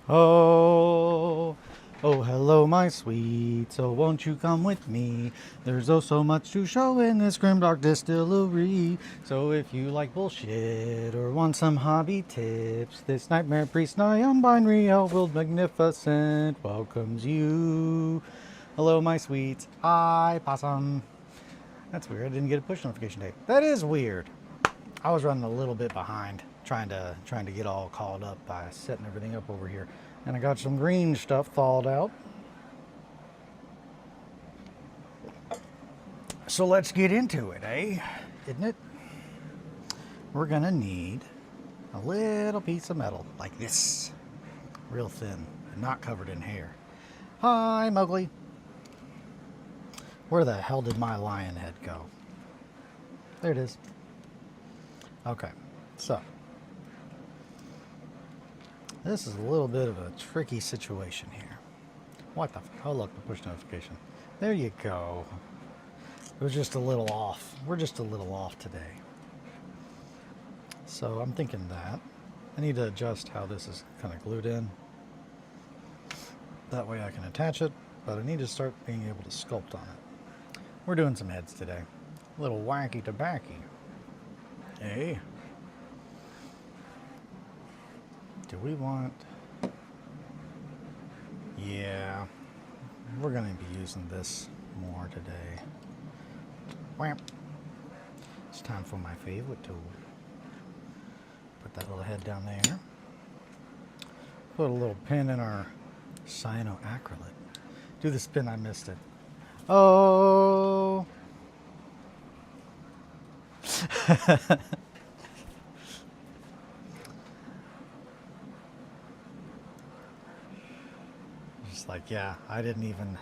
Oh, oh, hello, my sweet. So won't you come with me? There's oh so much to show in this grimdark distillery. So if you like bullshit or want some hobby tips, this nightmare priest non-binary world magnificent welcomes you. Hello, my sweets. Hi, possum. That's weird. I didn't get a push notification today. That is weird. I was running a little bit behind, trying to get all caught up by setting everything up over here, and I got some green stuff thawed out. So let's get into it, eh? Isn't it? We're gonna need a little piece of metal like this, real thin, and not covered in hair. Hi, Mowgli. Where the hell did my lion head go? There it is. Okay, so this is a little bit of a tricky situation here. What the? Oh, look, the push notification. There you go. It was just a little off. We're just a little off today. So I'm thinking that I need to adjust how this is kind of glued in. That way I can attach it, but I need to start being able to sculpt on it. We're doing some heads today. A little wacky tobacky. Hey. Do we want... Yeah. We're going to be using this more today. Wham. It's time for my favorite tool. Put that little head down there. Put a little pin in our cyanoacrylate. Do the spin, I missed it. Oh! Just like, yeah, I didn't even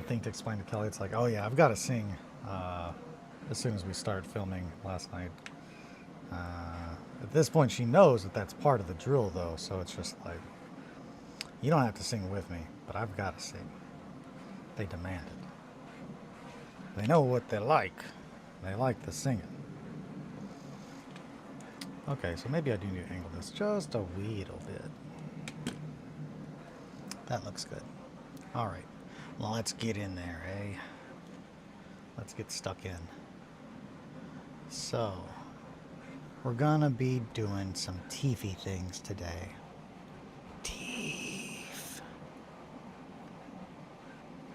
think to explain to Kelly. It's like, oh yeah, I've got to sing as soon as we start filming last night. At this point, she knows that that's part of the drill, though. So it's just like, you don't have to sing with me, but I've got to sing. They demand it. They know what they like. They like the singing. Okay, so maybe I do need to angle this just a wee little bit. That looks good. All right, well, let's get in there, eh? Let's get stuck in. So, we're gonna be doing some teethy things today. Teeth.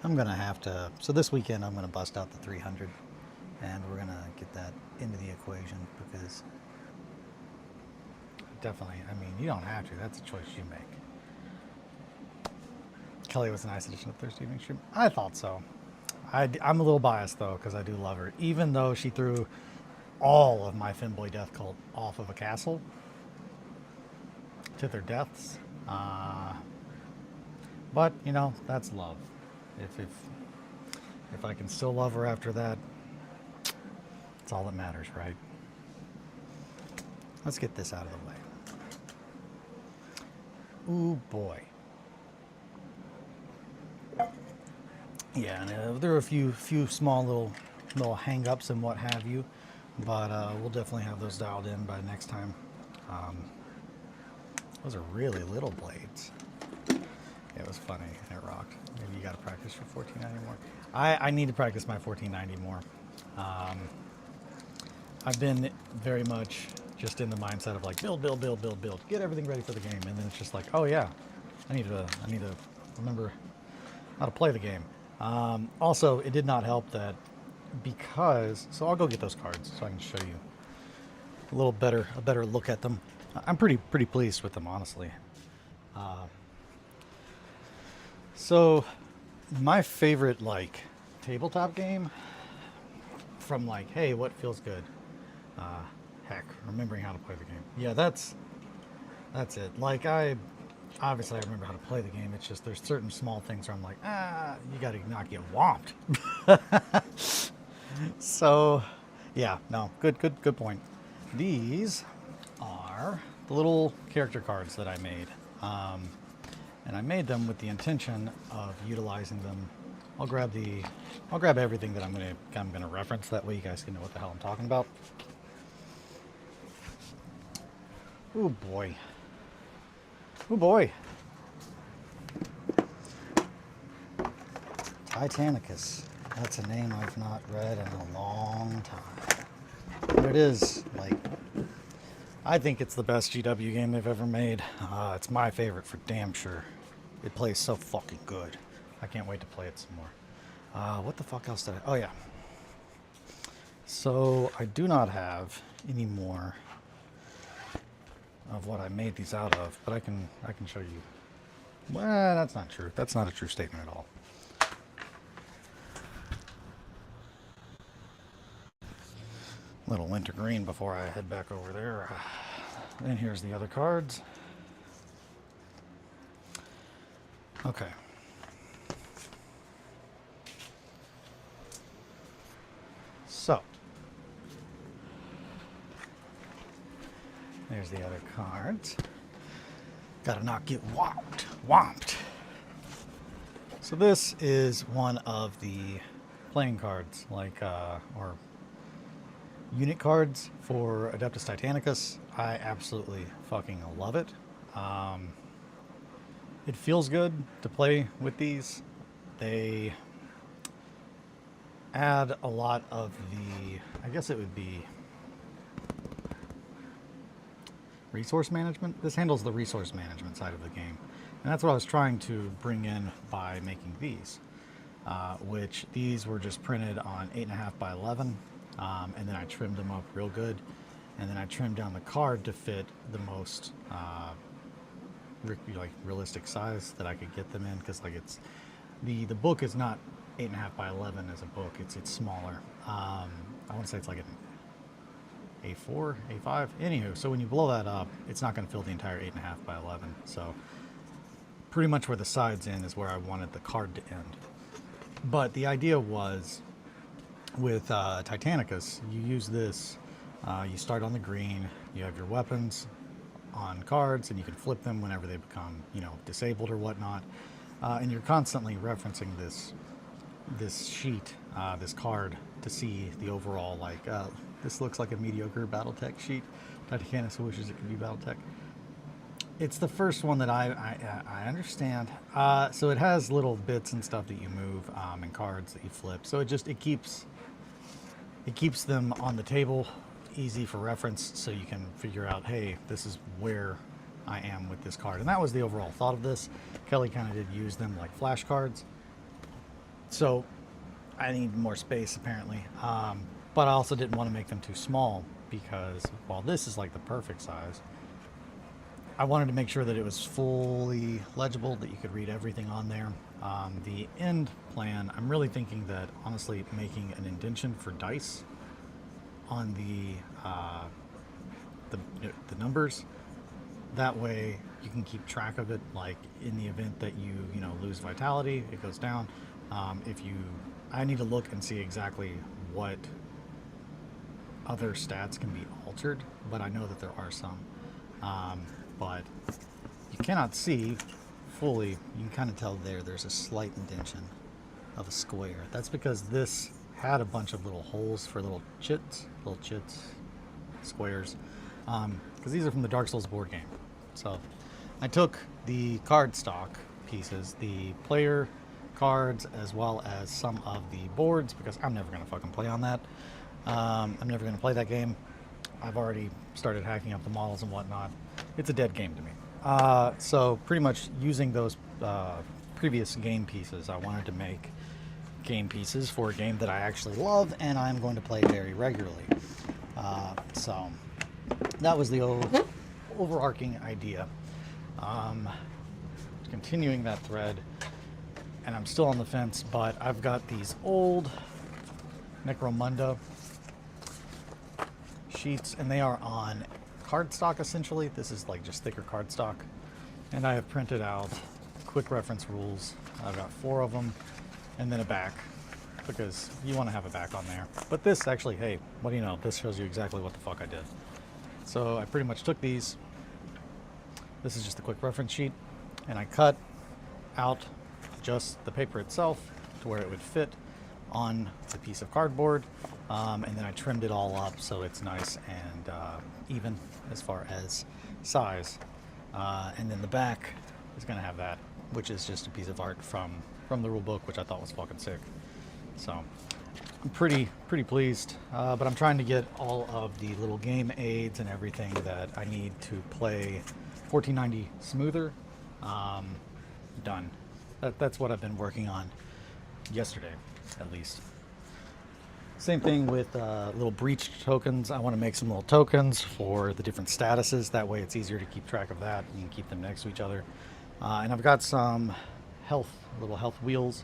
I'm gonna have to, so this weekend I'm gonna bust out the 300 and we're gonna get that into the equation because definitely, I mean, you don't have to, that's a choice you make. Kelly was a nice addition to Thursday evening stream. I thought so. I'm a little biased though because I do love her, even though she threw all of my Finboy Death Cult off of a castle to their deaths. But you know, that's love. If I can still love her after that, it's all that matters, right? Let's get this out of the way. Ooh boy. Yeah, and there are a few small little hang-ups and what have you, but we'll definitely have those dialed in by next time. Those are really little blades. Yeah, it was funny. It rocked. Maybe you got to practice your 1490 more. I need to practice my 1490 more. I've been very much just in the mindset of like build, get everything ready for the game, and then it's just like, oh yeah, I need to remember how to play the game. Also, it did not help that because, so I'll go get those cards so I can show you a better look at them. I'm pretty pleased with them, honestly. So my favorite like tabletop game from like, hey, what feels good? Heck, remembering how to play the game. Yeah, that's it. Like obviously I remember how to play the game. It's just there's certain small things where I'm like, you got to not get whomped. So, yeah, no, good point. These are the little character cards that I made, and I made them with the intention of utilizing them. I'll grab everything that I'm gonna reference. That way you guys can know what the hell I'm talking about. Oh boy. Oh boy. Titanicus. That's a name I've not read in a long time. But it is, like, I think it's the best GW game they've ever made. It's my favorite for damn sure. It plays so fucking good. I can't wait to play it some more. What the fuck else did I... Oh, yeah. So, I do not have any more of what I made these out of, but I can show you. Well, that's not true. That's not a true statement at all. Little wintergreen before I head back over there. And here's the other cards. Okay. So, there's the other cards. Gotta not get whomped. So this is one of the playing cards, like, or unit cards for Adeptus Titanicus. I absolutely fucking love it. It feels good to play with these. They add a lot of the, I guess it would be resource management. This handles the resource management side of the game. And that's what I was trying to bring in by making these, which these were just printed on 8.5 by 11. And then I trimmed them up real good, and then I trimmed down the card to fit the most like realistic size that I could get them in, because like it's the book is not 8.5 by 11 as a book. It's smaller. I want to say it's like an A4, A5. Anywho, so when you blow that up, it's not going to fill the entire 8.5 by 11. So pretty much where the sides end is where I wanted the card to end. But the idea was, with Titanicus, you use this, you start on the green, you have your weapons on cards, and you can flip them whenever they become, you know, disabled or whatnot, and you're constantly referencing this sheet, this card, to see the overall, like, this looks like a mediocre Battletech sheet. Titanicus wishes it could be Battletech. It's the first one that I understand. So it has little bits and stuff that you move, and cards that you flip. So it keeps them on the table, easy for reference, so you can figure out, hey, this is where I am with this card. And that was the overall thought of this. Kelly kind of did use them like flashcards. So I need more space apparently. But I also didn't want to make them too small, because while this is like the perfect size, I wanted to make sure that it was fully legible, that you could read everything on there. The end plan, I'm really thinking that, honestly, making an indentation for dice on the numbers, that way you can keep track of it, like in the event that you lose vitality, it goes down. I need to look and see exactly what other stats can be altered, but I know that there are some. But you cannot see fully. You can kind of tell there's a slight indentation of a square. That's because this had a bunch of little holes for little chits, squares, because these are from the Dark Souls board game. So I took the card stock pieces, the player cards, as well as some of the boards, because I'm never going to fucking play on that. I'm never going to play that game. I've already started hacking up the models and whatnot. It's a dead game to me. So pretty much using those previous game pieces, I wanted to make game pieces for a game that I actually love and I'm going to play very regularly. So that was the overarching idea. Continuing that thread, and I'm still on the fence, but I've got these old Necromunda sheets, and they are on cardstock essentially. This is like just thicker cardstock, and I have printed out quick reference rules. I've got 4 of them, and then a back, because you want to have a back on there. But this actually, hey, what do you know, this shows you exactly what the fuck I did. So I pretty much took these, this is just a quick reference sheet, and I cut out just the paper itself to where it would fit on the piece of cardboard, and then I trimmed it all up so it's nice and even as far as size, and then the back is going to have that, which is just a piece of art from from the rule book, which I thought was fucking sick. So I'm pretty pleased, but I'm trying to get all of the little game aids and everything that I need to play 1490 smoother done. That's what I've been working on yesterday, at least. Same thing with little breach tokens. I want to make some little tokens for the different statuses. That way it's easier to keep track of that. You can keep them next to each other. And I've got some little health wheels.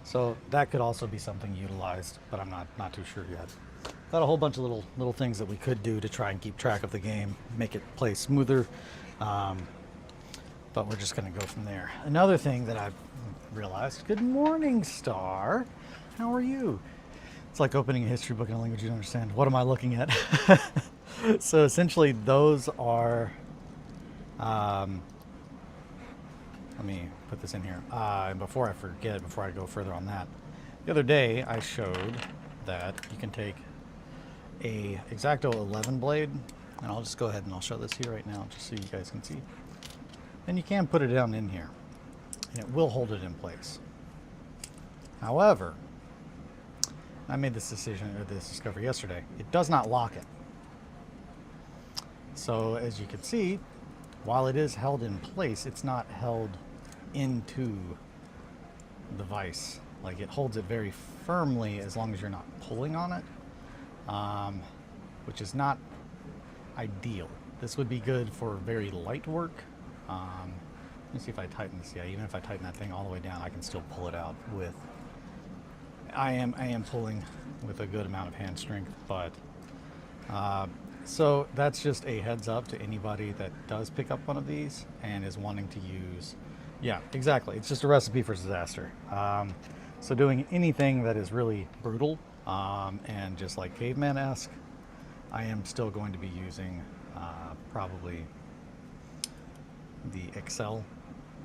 So that could also be something utilized, but I'm not too sure yet. Got a whole bunch of little things that we could do to try and keep track of the game, make it play smoother. But we're just going to go from there. Another thing that I've realized, good morning, Star. How are you? It's like opening a history book in a language you don't understand. What am I looking at? So essentially those are, let me put this in here. And before I forget, before I go further on that, the other day I showed that you can take a X-Acto 11 blade, and I'll just go ahead and I'll show this here right now just so you guys can see. And you can put it down in here, and it will hold it in place. However, I made this decision, or this discovery yesterday. It does not lock it. So as you can see, while it is held in place, it's not held into the vise. Like, it holds it very firmly as long as you're not pulling on it, which is not ideal. This would be good for very light work. Let me see if I tighten this. Yeah, even if I tighten that thing all the way down, I can still pull it out with. I am pulling with a good amount of hand strength, but so that's just a heads up to anybody that does pick up one of these and is wanting to use. Yeah, exactly. It's just a recipe for disaster. So doing anything that is really brutal and just like caveman-esque, I am still going to be using probably the Excel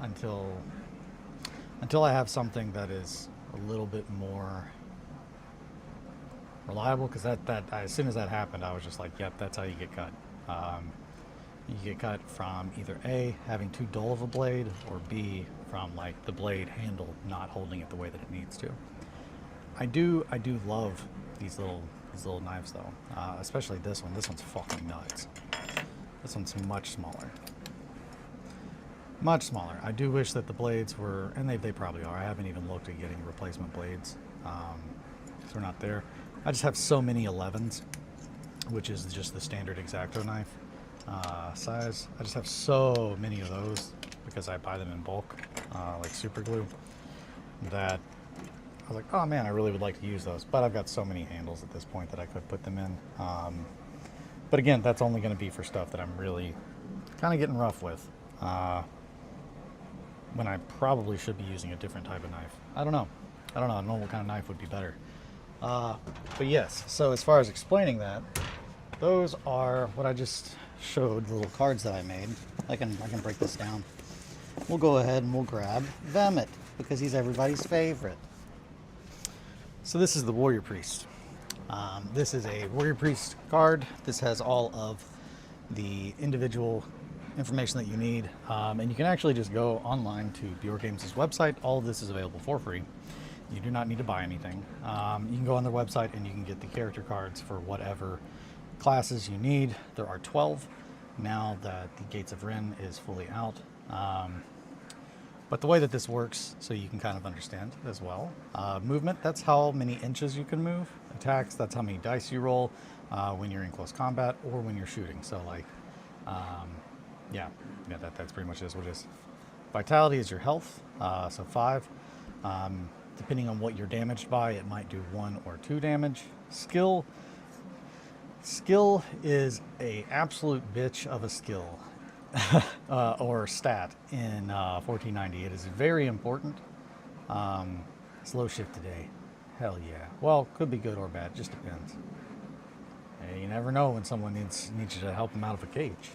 until I have something that is a little bit more reliable, because that as soon as that happened, I was just like, yep, that's how you get cut. You get cut from either A, having too dull of a blade, or B, from like the blade handle not holding it the way that it needs to. I do love these little knives though, especially this one. This one's fucking nuts. This one's much smaller. Much smaller. I do wish that the blades were, and they probably are. I haven't even looked at getting replacement blades. So we're not there. I just have so many 11s, which is just the standard X-Acto knife size. I just have so many of those because I buy them in bulk, like super glue, that I was like, oh man, I really would like to use those. But I've got so many handles at this point that I could put them in. But again, that's only going to be for stuff that I'm really kind of getting rough with. When I probably should be using a different type of knife. I don't know. I don't know what kind of knife would be better. But yes, so as far as explaining that, those are what I just showed, the little cards that I made. I can break this down. We'll go ahead and we'll grab Vemmet, because he's everybody's favorite. So this is the Warrior Priest. This is a Warrior Priest card. This has all of the individual information that you need, and you can actually just go online to Bjork Games' website. All of this is available for free. You do not need to buy anything. You can go on their website and you can get the character cards for whatever classes you need. There are 12 now that the Gates of Ren is fully out. But the way that this works, so you can kind of understand as well. Movement, that's how many inches you can move. Attacks, that's how many dice you roll when you're in close combat or when you're shooting. So like, yeah, that's pretty much what it is. Vitality is your health, so 5. Depending on what you're damaged by, it might do 1 or 2 damage. Skill is a absolute bitch of a skill or stat in 1490. It is very important. Slow shift today, hell yeah. Well, could be good or bad, just depends. Hey, you never know when someone needs you to help them out of a cage.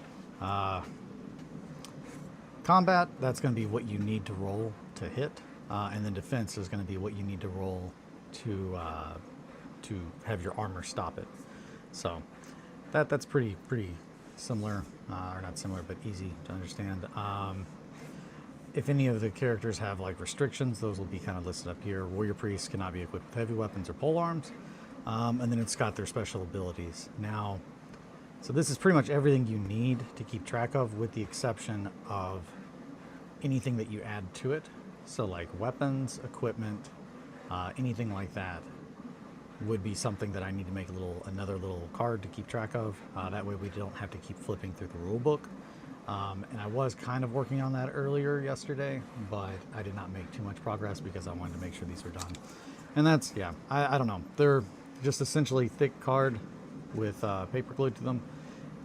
Combat, that's going to be what you need to roll to hit, and then defense is going to be what you need to roll to have your armor stop it. So that's pretty similar, or not similar, but easy to understand. if any of the characters have like restrictions, those will be kind of listed up here. Warrior priests cannot be equipped with heavy weapons or pole arms. And then it's got their special abilities. Now, so this is pretty much everything you need to keep track of, with the exception of anything that you add to it. So like weapons, equipment, anything like that would be something that I need to make another little card to keep track of. That way we don't have to keep flipping through the rule book. And I was kind of working on that earlier yesterday, but I did not make too much progress because I wanted to make sure these were done. And that's, yeah, I don't know. They're just essentially thick card with paper glued to them.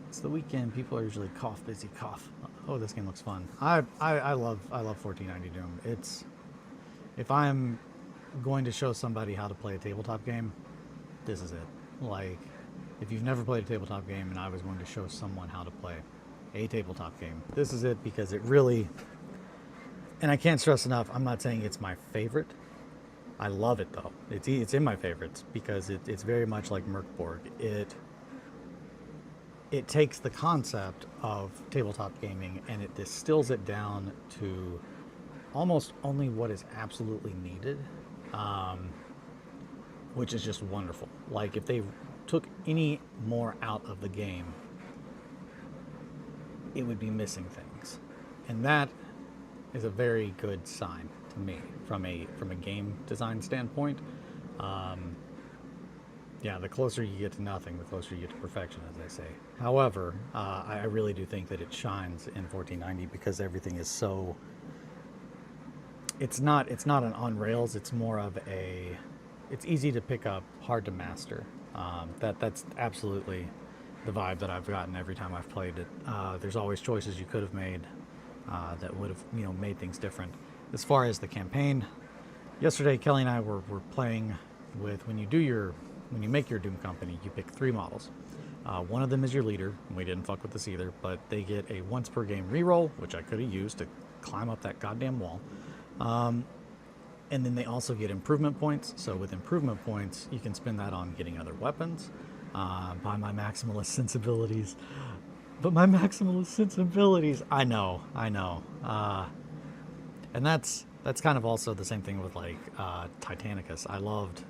It's the weekend. People are usually cough, busy, cough. Oh, this game looks fun. I love 1490 Doom. It's, if I'm going to show somebody how to play a tabletop game, this is it. Like, if you've never played a tabletop game and I was going to show someone how to play a tabletop game, this is it, because it really, and I can't stress enough, I'm not saying it's my favorite. I love it though. It's in my favorites because it's very much like Merkborg. It takes the concept of tabletop gaming and it distills it down to almost only what is absolutely needed, which is just wonderful. Like, if they took any more out of the game, it would be missing things, and that is a very good sign to me from a game design standpoint. Yeah, the closer you get to nothing, the closer you get to perfection, as they say. However, I really do think that it shines in 1490 because everything is so. It's not an on rails. It's more of a. It's easy to pick up, hard to master. That's absolutely the vibe that I've gotten every time I've played it. There's always choices you could have made that would have made things different. As far as the campaign, yesterday Kelly and I were playing with, when you make your Doom company, you pick 3 models. One of them is your leader, and we didn't fuck with this either, but they get a once per game reroll, which I could have used to climb up that goddamn wall. And then they also get improvement points. So with improvement points, you can spend that on getting other weapons. By my maximalist sensibilities. But my maximalist sensibilities, I know. And that's kind of also the same thing with like Titanicus. I loved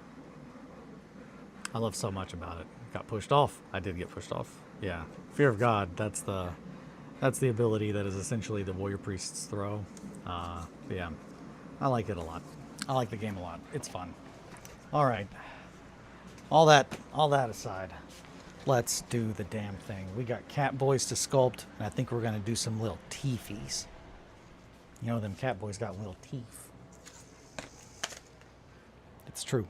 so much about it. Got pushed off. I did get pushed off. Yeah. Fear of God, that's the ability that is essentially the warrior priest's throw. Yeah. I like it a lot. I like the game a lot. It's fun. All right. All that aside, let's do the damn thing. We got cat boys to sculpt, and I think we're gonna do some little teethies. You know, them cat boys got little teeth. It's true.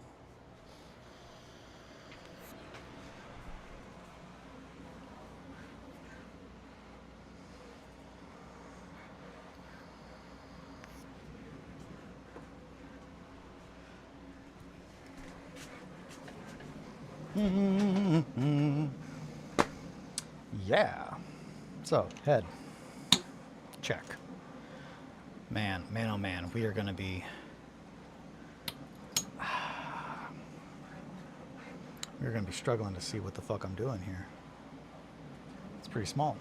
Yeah. So, head. Check. Man, oh man, we are going to be... We're going to be struggling to see what the fuck I'm doing here. It's pretty small.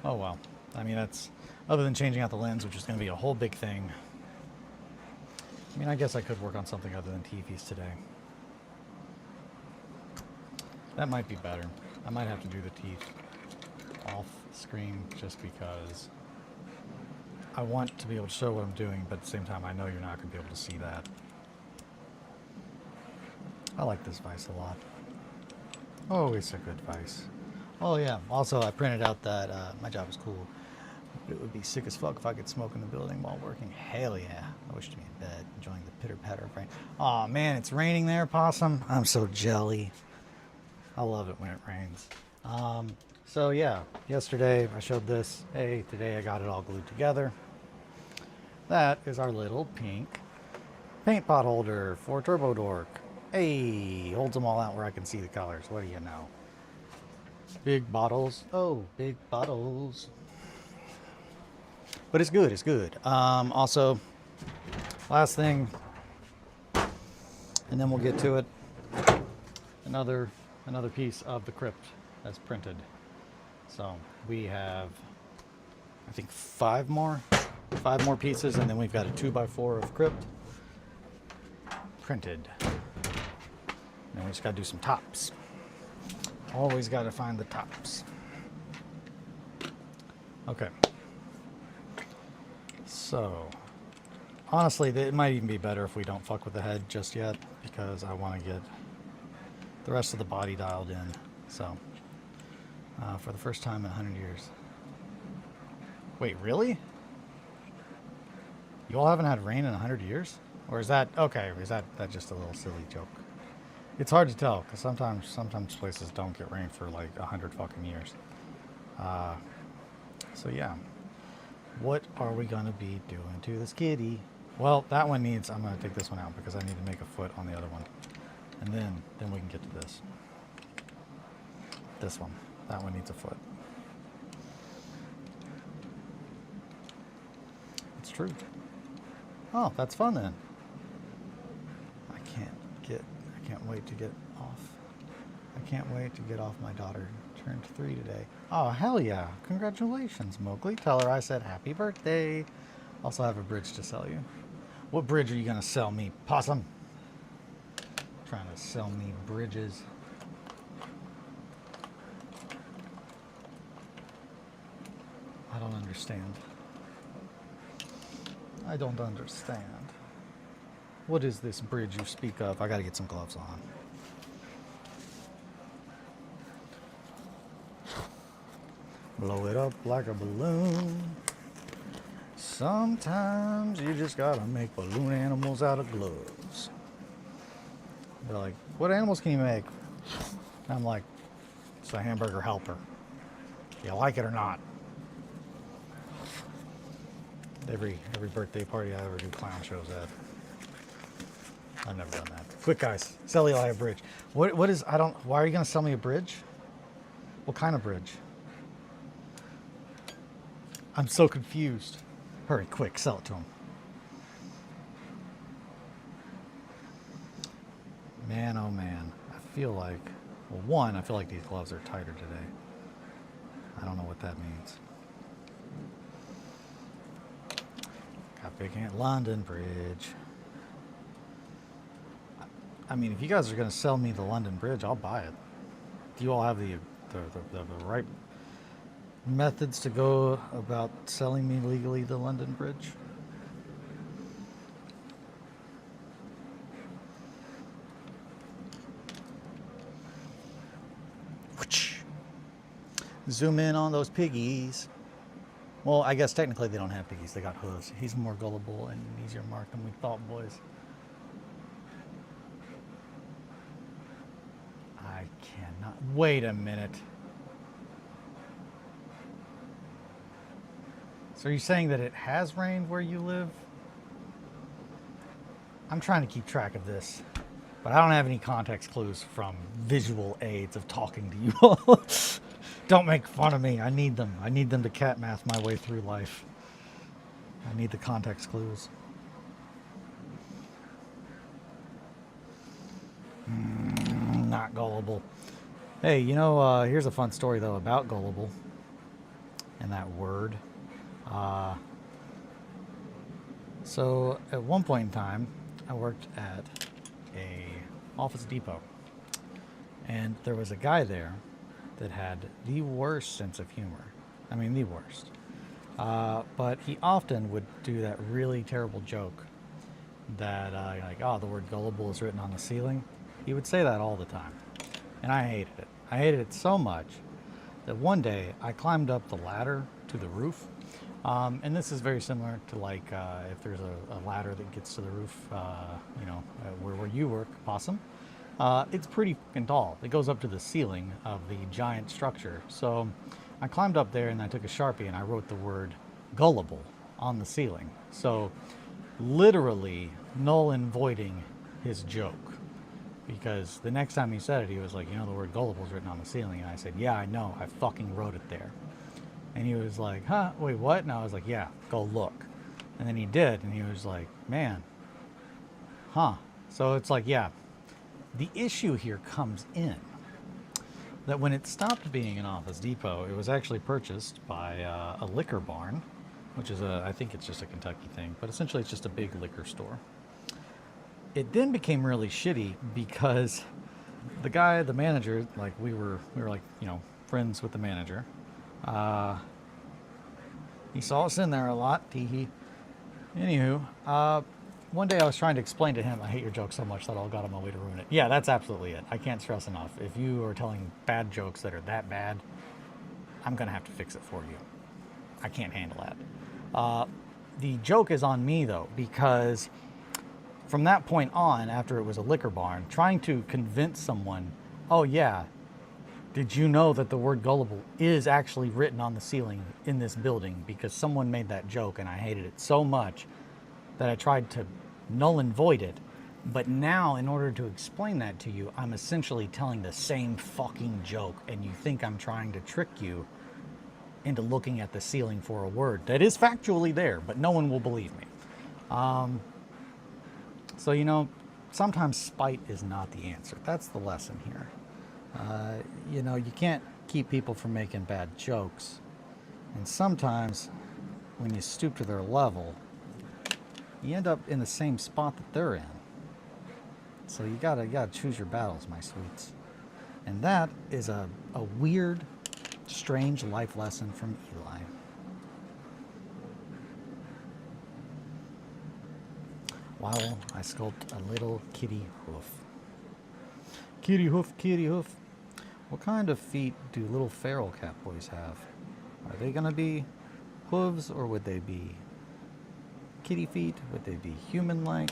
Oh well. I mean, that's... Other than changing out the lens, which is going to be a whole big thing. I mean, I guess I could work on something other than TVs today. That might be better. I might have to do the teeth off screen just because I want to be able to show what I'm doing, but at the same time, I know you're not going to be able to see that. I like this vise a lot. Oh, it's a good vise. Oh yeah, also I printed out that my job is cool. It would be sick as fuck if I could smoke in the building while working. Hell yeah. I wish to be in bed, enjoying the pitter-patter of rain. Aw, man, it's raining there, Possum. I'm so jelly. I love it when it rains. So yeah, yesterday I showed this. Hey, today I got it all glued together. That is our little pink paint pot holder for Turbo Dork. Hey, holds them all out where I can see the colors. What do you know? Big bottles. Oh, big bottles. But it's good, it's good. Also, last thing, and then we'll get to it. Another piece of the crypt that's printed. So we have I think 5 more pieces, and then we've got a 2x4 of crypt printed. Then we just got to do some tops. Always got to find the tops. Okay. So, honestly, it might even be better if we don't fuck with the head just yet, because I want to get the rest of the body dialed in. So, for the first time in 100 years. Wait, really? You all haven't had rain in 100 years? Or is that, okay, is that just a little silly joke? It's hard to tell, because sometimes places don't get rain for like 100 fucking years. So yeah. What are we going to be doing to this kitty? Well, that one needs, I'm going to take this one out because I need to make a foot on the other one. And then we can get to this. This one. That one needs a foot. It's true. Oh, that's fun then. I can't wait to get off. I can't wait to get off. My daughter turned 3 today. Oh, hell yeah. Congratulations, Mowgli. Tell her I said happy birthday. Also have a bridge to sell you. What bridge are you going to sell me, possum? Trying to sell me bridges. I don't understand. I don't understand. What is this bridge you speak of? I gotta get some gloves on. Blow it up like a balloon. Sometimes you just gotta make balloon animals out of gloves. They're like, what animals can you make? And I'm like, it's a hamburger helper. You like it or not? Every birthday party I ever do clown shows at. I've never done that. Quick, guys. Sell Eli a bridge. What is, why are you going to sell me a bridge? What kind of bridge? I'm so confused. Hurry, quick, sell it to him. Man, oh man. I feel like, well, one, I feel like these gloves are tighter today. I don't know what that means. Got Big Hand London Bridge. I mean, if you guys are going to sell me the London Bridge, I'll buy it. Do you all have the right methods to go about selling me legally the London Bridge? Zoom in on those piggies. Well, I guess technically they don't have piggies. They got hooves. He's more gullible and easier marked than we thought, boys. I cannot. Wait a minute. So are you saying that it has rained where you live? I'm trying to keep track of this, but I don't have any context clues from visual aids of talking to you all. Don't make fun of me. I need them. I need them to cat math my way through life. I need the context clues. Not gullible. Hey, you know, here's a fun story, though, about gullible and that word. So at one point in time, I worked at a Office Depot, and there was a guy there that had the worst sense of humor. I mean, the worst. But he often would do that really terrible joke that, like, oh, the word gullible is written on the ceiling. He would say that all the time, and I hated it. I hated it so much that one day I climbed up the ladder to the roof. And this is very similar to, like, if there's a ladder that gets to the roof, you know, where you work, Possum. It's pretty fucking tall. It goes up to the ceiling of the giant structure. So I climbed up there and I took a Sharpie and I wrote the word gullible on the ceiling. So literally null and voiding his joke. Because the next time he said it, he was like, you know, the word gullible is written on the ceiling. And I said, yeah, I know. I fucking wrote it there. And he was like, huh, wait, what? And I was like, yeah, go look. And then he did. And he was like, man, huh. So it's like, yeah. The issue here comes in that when it stopped being an Office Depot, it was actually purchased by a liquor barn, which is I think it's just a Kentucky thing, but essentially it's just a big liquor store. It then became really shitty because the manager, like we were like, friends with the manager. He saw us in there a lot. Anywho, one day I was trying to explain to him, I hate your jokes so much that I'll go out of my way to ruin it. Yeah, that's absolutely it. I can't stress enough. If you are telling bad jokes that are that bad, I'm going to have to fix it for you. I can't handle that. The joke is on me, though, because from that point on, after it was a liquor barn, trying to convince someone, oh yeah, did you know that the word gullible is actually written on the ceiling in this building because someone made that joke and I hated it so much that I tried to null and void it. But now, in order to explain that to you, I'm essentially telling the same fucking joke and you think I'm trying to trick you into looking at the ceiling for a word that is factually there, but no one will believe me. So, sometimes spite is not the answer. That's the lesson here. You can't keep people from making bad jokes. And sometimes when you stoop to their level, you end up in the same spot that they're in. So you gotta choose your battles, my sweets. And that is a weird, strange life lesson from Eli. While I sculpt a little kitty hoof. Kitty hoof, kitty hoof. What kind of feet do little feral cat boys have? Are they gonna be hooves or would they be kitty feet? Would they be human-like?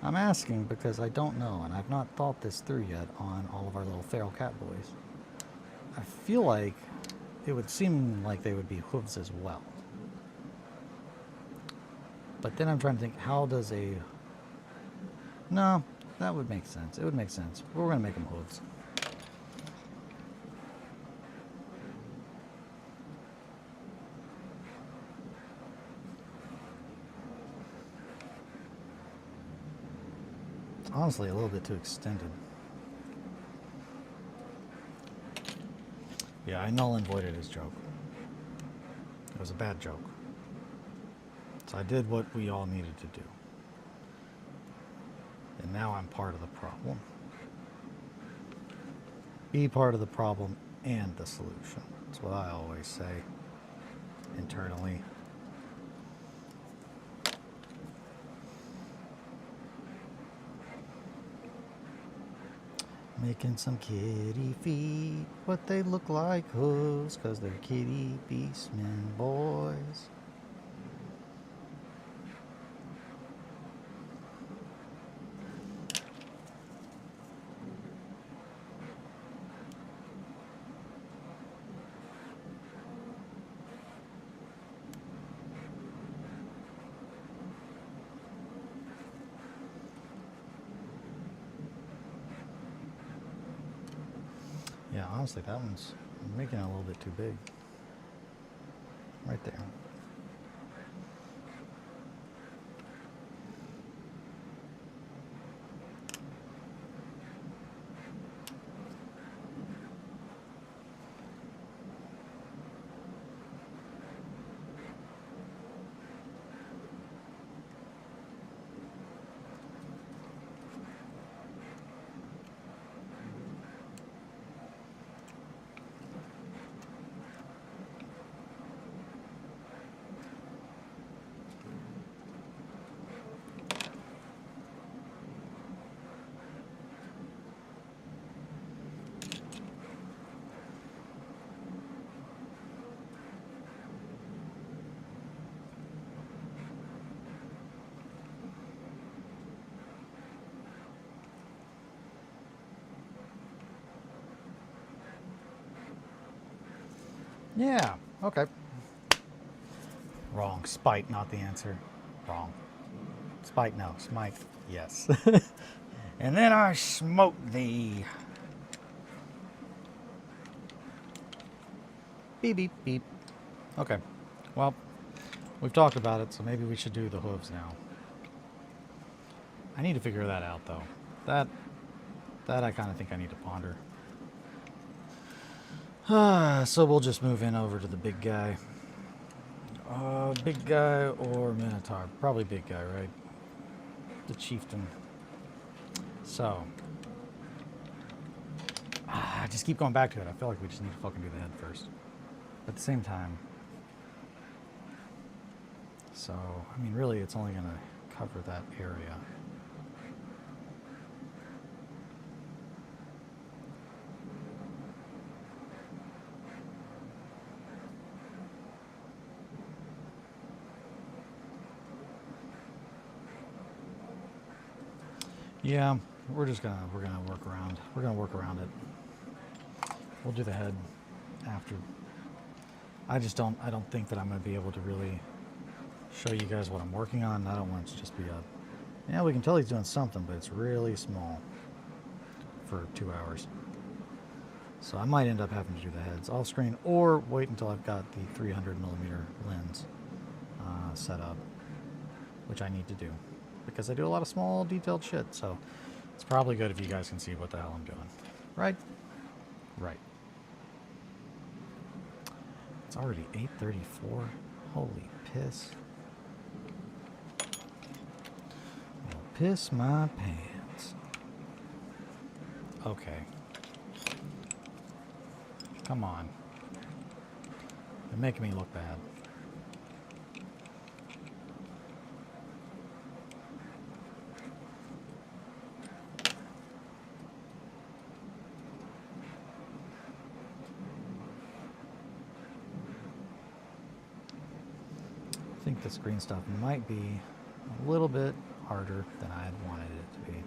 I'm asking because I don't know and I've not thought this through yet on all of our little feral cat boys. I feel like it would seem like they would be hooves as well. But then I'm trying to think, how does a... No, that would make sense. It would make sense. We're going to make them hooves. Honestly, a little bit too extended. Yeah, I null and voided his joke. It was a bad joke. So I did what we all needed to do. And now I'm part of the problem. Be part of the problem and the solution. That's what I always say internally. Making some kitty feet, but they look like hooves, 'cause they're kitty beastmen boys. Yeah, honestly, that one's making it a little bit too big. Right there. Yeah, okay. Wrong. Spite, not the answer. Wrong. Spite, no. Smite, yes. And then I smote thee. Beep, beep, beep. Okay. Well, we've talked about it, so maybe we should do the hooves now. I need to figure that out, though. That I kind of think I need to ponder. So we'll just move in over to the big guy. Big guy or Minotaur? Probably big guy, right? The chieftain. So, I just keep going back to it. I feel like we just need to fucking do the head first. At the same time, so, I mean, really, it's only going to cover that area. Yeah, we're gonna work around. We're gonna work around it. We'll do the head after. I don't think that I'm gonna be able to really show you guys what I'm working on. I don't want it to just be a. Yeah, we can tell he's doing something, but it's really small for 2 hours. So I might end up having to do the heads off screen, or wait until I've got the 300mm lens set up, which I need to do. Because I do a lot of small, detailed shit, so it's probably good if you guys can see what the hell I'm doing. Right? Right. It's already 8:34. Holy piss. I'll piss my pants. Okay. Come on. You're making me look bad. I think this green stuff might be a little bit harder than I had wanted it to be,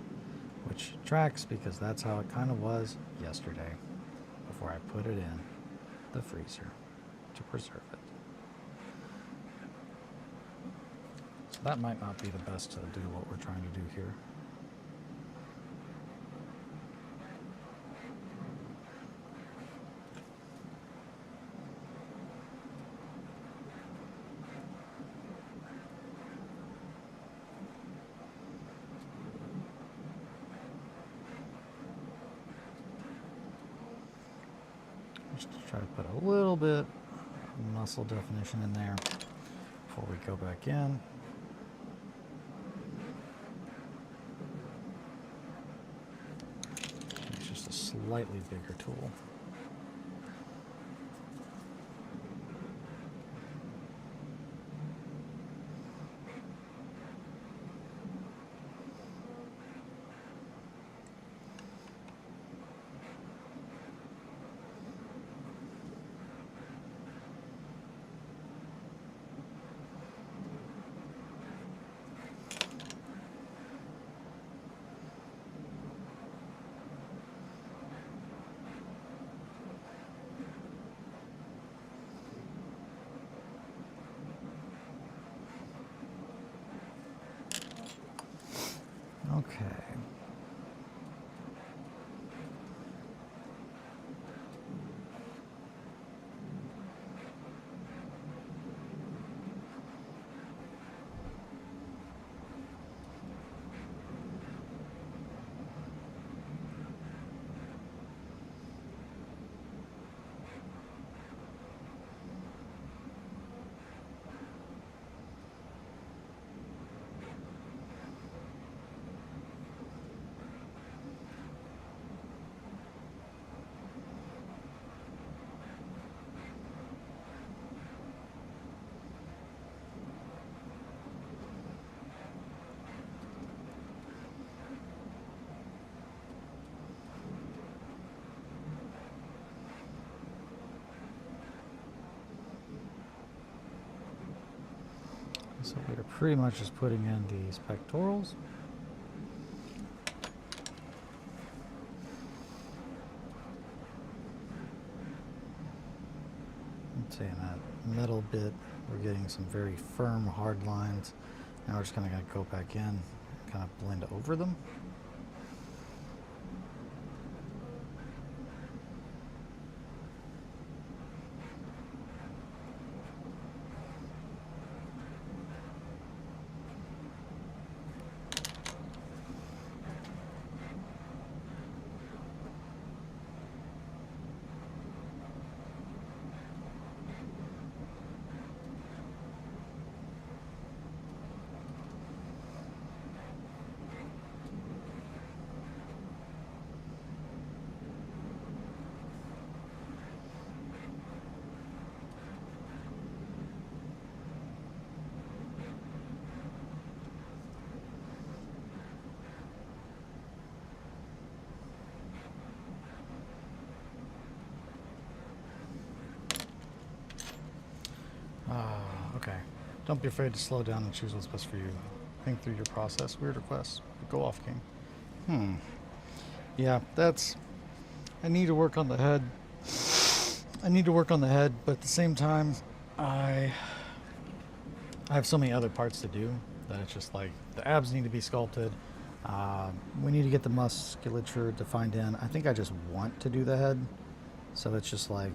which tracks because that's how it kind of was yesterday before I put it in the freezer to preserve it. So that might not be the best to do what we're trying to do here. Just to try to put a little bit of muscle definition in there before we go back in. It's just a slightly bigger tool. Okay. So we're pretty much just putting in these pectorals. Let's say in that middle bit, we're getting some very firm, hard lines. Now we're just kind of going to go back in and kind of blend over them. Don't be afraid to slow down and choose what's best for you. Think through your process. Weird request. Go off, king. Yeah, that's... I need to work on the head. But at the same time, I have so many other parts to do that it's just like the abs need to be sculpted. We need to get the musculature defined in. I think I just want to do the head. So it's just like,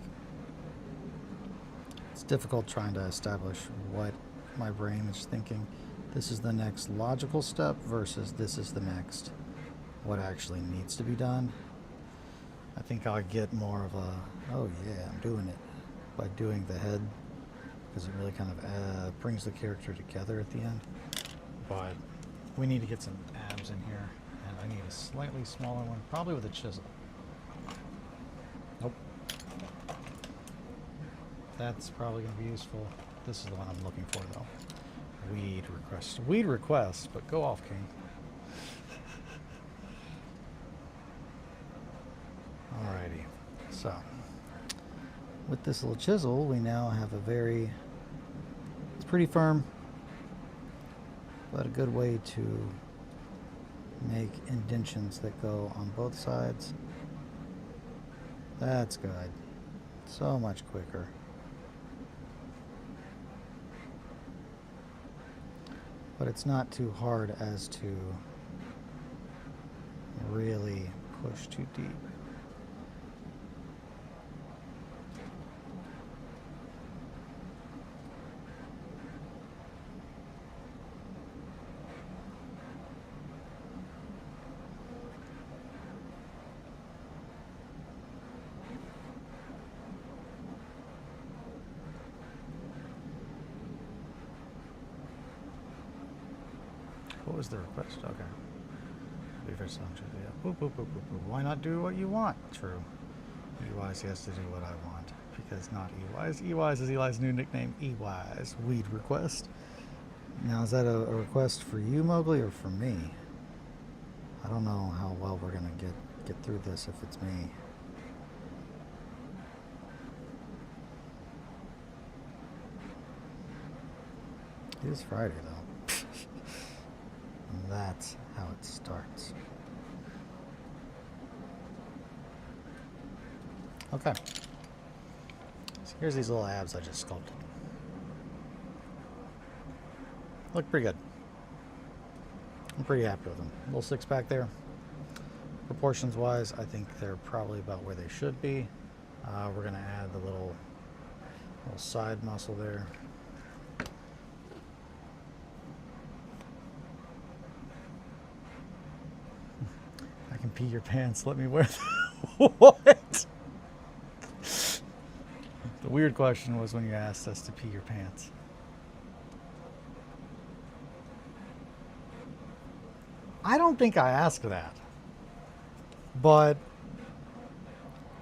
it's difficult trying to establish what my brain is thinking. This is the next logical step versus this is the next what actually needs to be done. I think I'll get more of a, oh yeah, I'm doing it by doing the head, because it really kind of brings the character together at the end. But we need to get some abs in here, and I need a slightly smaller one, probably with a chisel. Nope. That's probably going to be useful. This is the one I'm looking for, though. Weed request. Weed request, but go off, king. Alrighty. So, with this little chisel, we now have a very... It's pretty firm, but a good way to make indentions that go on both sides. That's good. So much quicker. But it's not too hard as to really push too deep. What was the request? Okay. Be fair, yeah. Boop, boop, boop, boop, boop. Why not do what you want? True. E-Wise, he has to do what I want. Because not E-Wise. E-Wise is Eli's new nickname. E-Wise. Weed request. Now, is that a request for you, Mowgli, or for me? I don't know how well we're going to get through this if it's me. It is Friday, though. And that's how it starts. Okay. So here's these little abs I just sculpted. Look pretty good. I'm pretty happy with them. Little six pack there. Proportions wise, I think they're probably about where they should be. We're going to add the little side muscle there. I can pee your pants. Let me wear them. What? The weird question was when you asked us to pee your pants. I don't think I asked that, but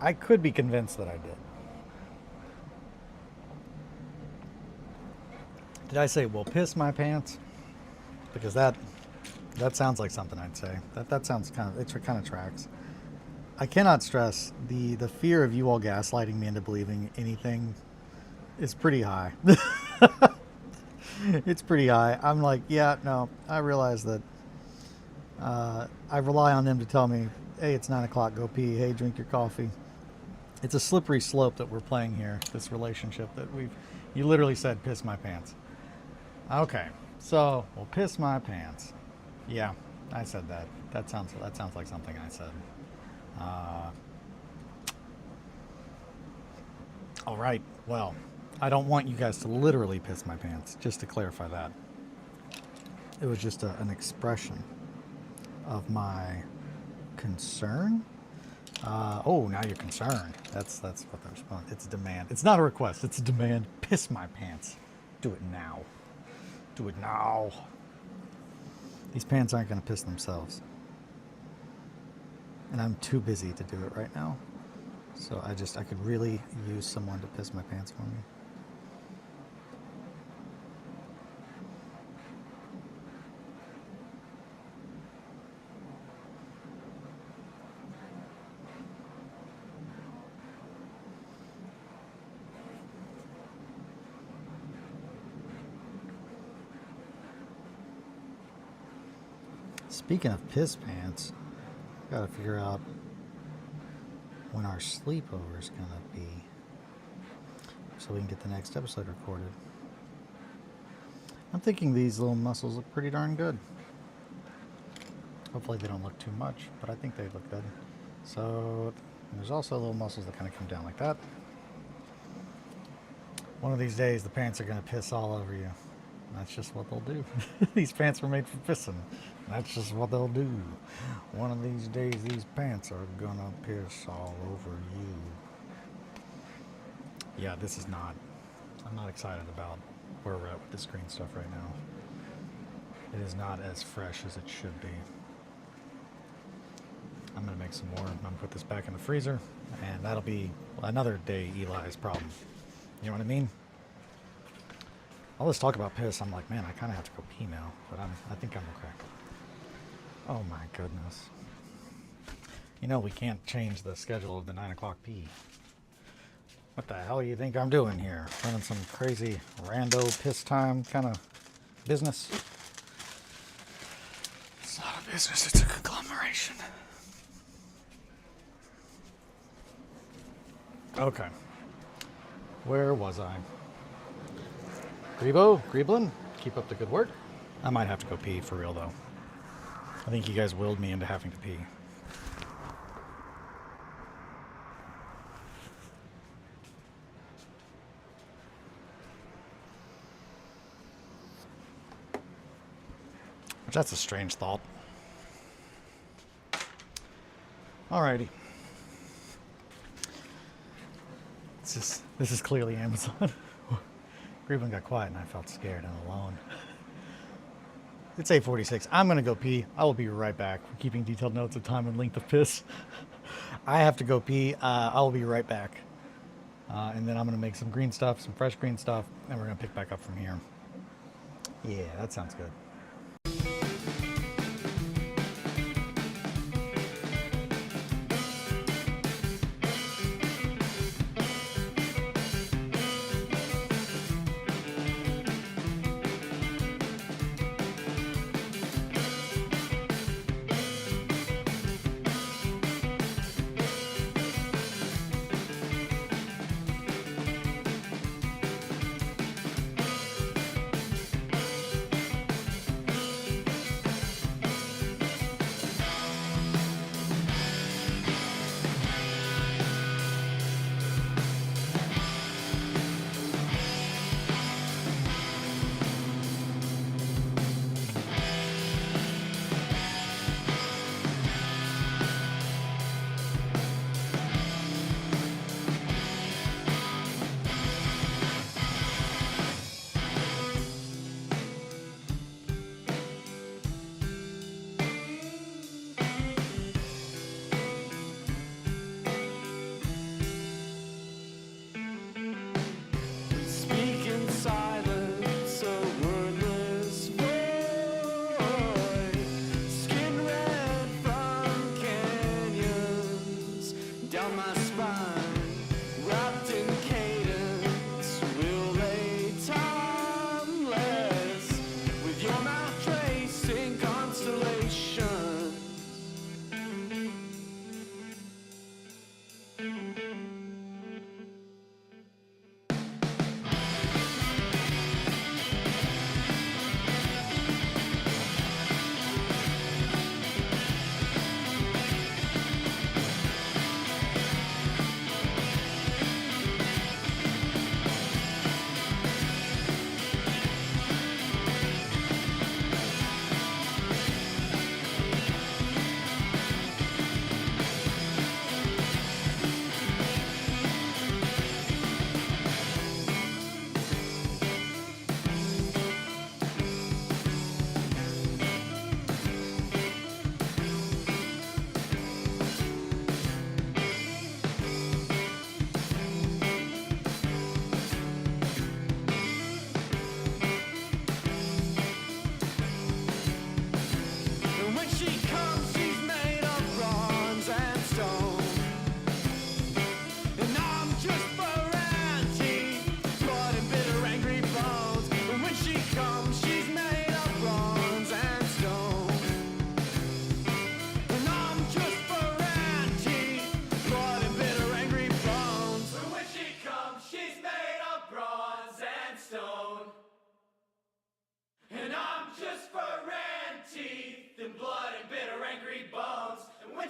I could be convinced that I did. Did I say, well, piss my pants? Because that sounds like something I'd say. That sounds it kind of tracks. I cannot stress the fear of you all gaslighting me into believing anything is pretty high. It's pretty high. I'm like, yeah, no, I realize that. I rely on them to tell me, hey, it's 9 o'clock, go pee. Hey, drink your coffee. It's a slippery slope that we're playing here, this relationship that you literally said, piss my pants. Okay, so, well, piss my pants. Yeah, I said that. That sounds like something I said. All right, well, I don't want you guys to literally piss my pants, just to clarify that. It was just an expression of my concern. Oh, now you're concerned. That's what the response. It's a demand. It's not a request. It's a demand. Piss my pants. Do it now. Do it now. These pants aren't going to piss themselves, and I'm too busy to do it right now. So I could really use someone to piss my pants for me. Speaking of piss pants, gotta figure out when our sleepover is gonna be so we can get the next episode recorded. I'm thinking these little muscles look pretty darn good. Hopefully they don't look too much, but I think they look good. So there's also little muscles that kind of come down like that. One of these days the pants are gonna piss all over you. That's just what they'll do. These pants were made for pissing. That's just what they'll do. One of these days, these pants are gonna piss all over you. Yeah, this is not... I'm not excited about where we're at with this green stuff right now. It is not as fresh as it should be. I'm gonna make some more. I'm gonna put this back in the freezer, and that'll be another day Eli's problem. You know what I mean? All this talk about piss, I'm like, man, I kind of have to go pee now, but I think I'm okay. Oh my goodness. You know, we can't change the schedule of the 9 o'clock pee. What the hell do you think I'm doing here? Running some crazy rando piss time kind of business? It's not a business, it's a conglomeration. Okay. Where was I? Greeblin, keep up the good work. I might have to go pee for real though. I think you guys willed me into having to pee. Which that's a strange thought. Alrighty. This is clearly Amazon. Greeblin got quiet and I felt scared and alone. It's 8:46. I'm going to go pee. I will be right back. We're keeping detailed notes of time and length of piss. I have to go pee. I will be right back. And then I'm going to make some green stuff, some fresh green stuff, and we're going to pick back up from here. Yeah, that sounds good.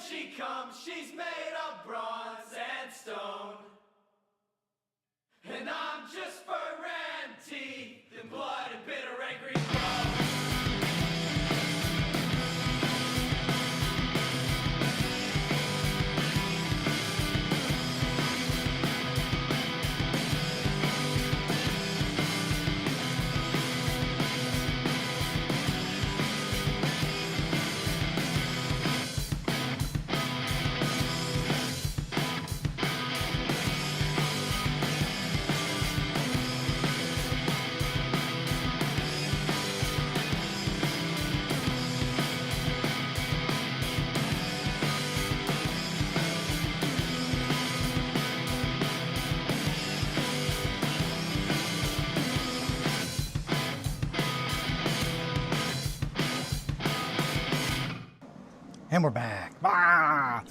she comes, she's made of bronze and stone. And I'm just fur and teeth and blood and bitter angry bones. And we're back. Ah!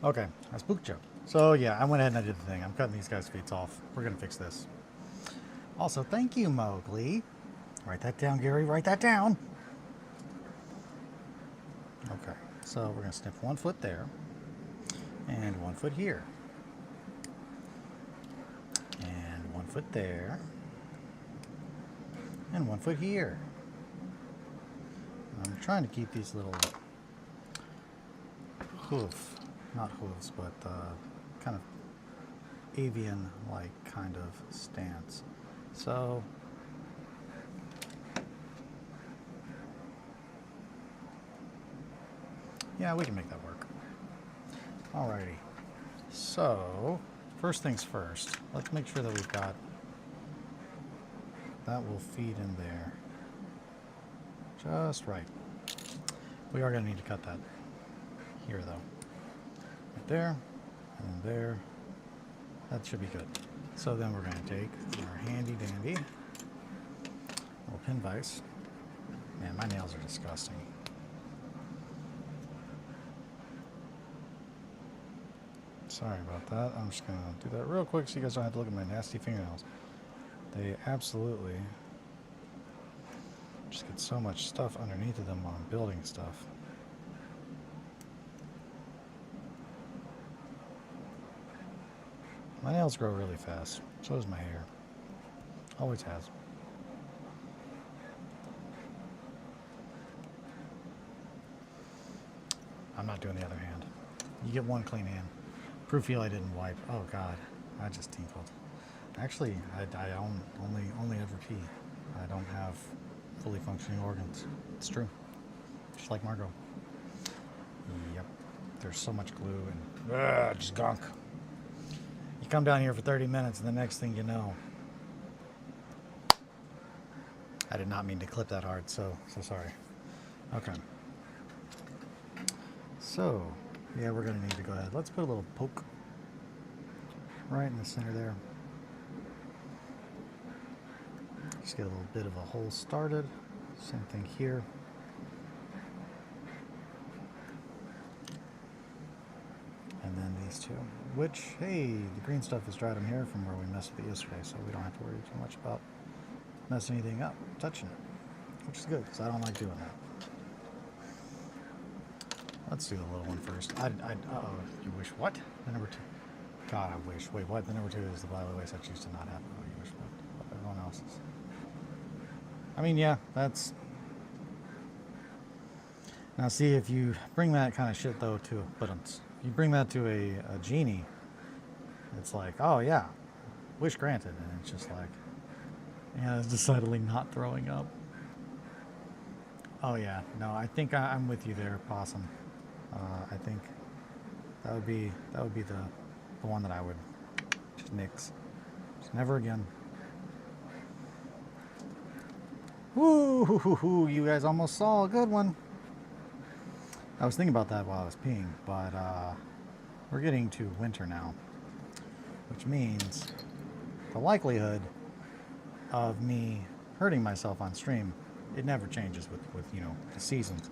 Okay, I spooked you. So yeah, I went ahead and I did the thing. I'm cutting these guys' feet off. We're gonna fix this. Also, thank you, Mowgli. Write that down, Gary. Write that down. Okay, so we're gonna snip 1 foot there, and 1 foot here, and 1 foot there, and 1 foot here. And I'm trying to keep these little not hooves, but kind of avian-like kind of stance. So yeah, we can make that work. Alrighty. So first things first, let's make sure that we've got that will feed in there just right. We are going to need to cut that here though. Right there, and then there. That should be good. So then we're going to take our handy dandy little pin vise. Man, my nails are disgusting. Sorry about that. I'm just going to do that real quick so you guys don't have to look at my nasty fingernails. They absolutely just get so much stuff underneath of them while I'm building stuff. My nails grow really fast. So does my hair. Always has. I'm not doing the other hand. You get one clean hand. Proof I didn't wipe. Oh God, I just tinkled. Actually, I only ever pee. I don't have fully functioning organs. It's true. Just like Margot. Yep. There's so much glue and just gunk. You come down here for 30 minutes and the next thing you know. I did not mean to clip that hard, so sorry. Okay. So, yeah, we're going to need to go ahead. Let's put a little poke right in the center there. Just get a little bit of a hole started. Same thing here. And then these two, which, hey, the green stuff is dried in here from where we messed with it yesterday, so we don't have to worry too much about messing anything up, touching it, which is good, because I don't like doing that. Let's do the little one first. Uh-oh, you wish what? The number 2. God, I wish. Wait, what? The number 2 is the by the way I choose to not have. Oh, you wish what? Everyone else's. I mean, yeah, that's... Now see, if you bring that kind of shit, though, to... But if you bring that to a genie, it's like, oh, yeah, wish granted. And it's just like, yeah, it's decidedly not throwing up. Oh, yeah. No, I think I'm with you there, Possum. I think that would be the one that I would just nix. Just never again. Woo! You guys almost saw a good one. I was thinking about that while I was peeing, but we're getting to winter now, which means the likelihood of me hurting myself on stream, it never changes with you know, the seasons.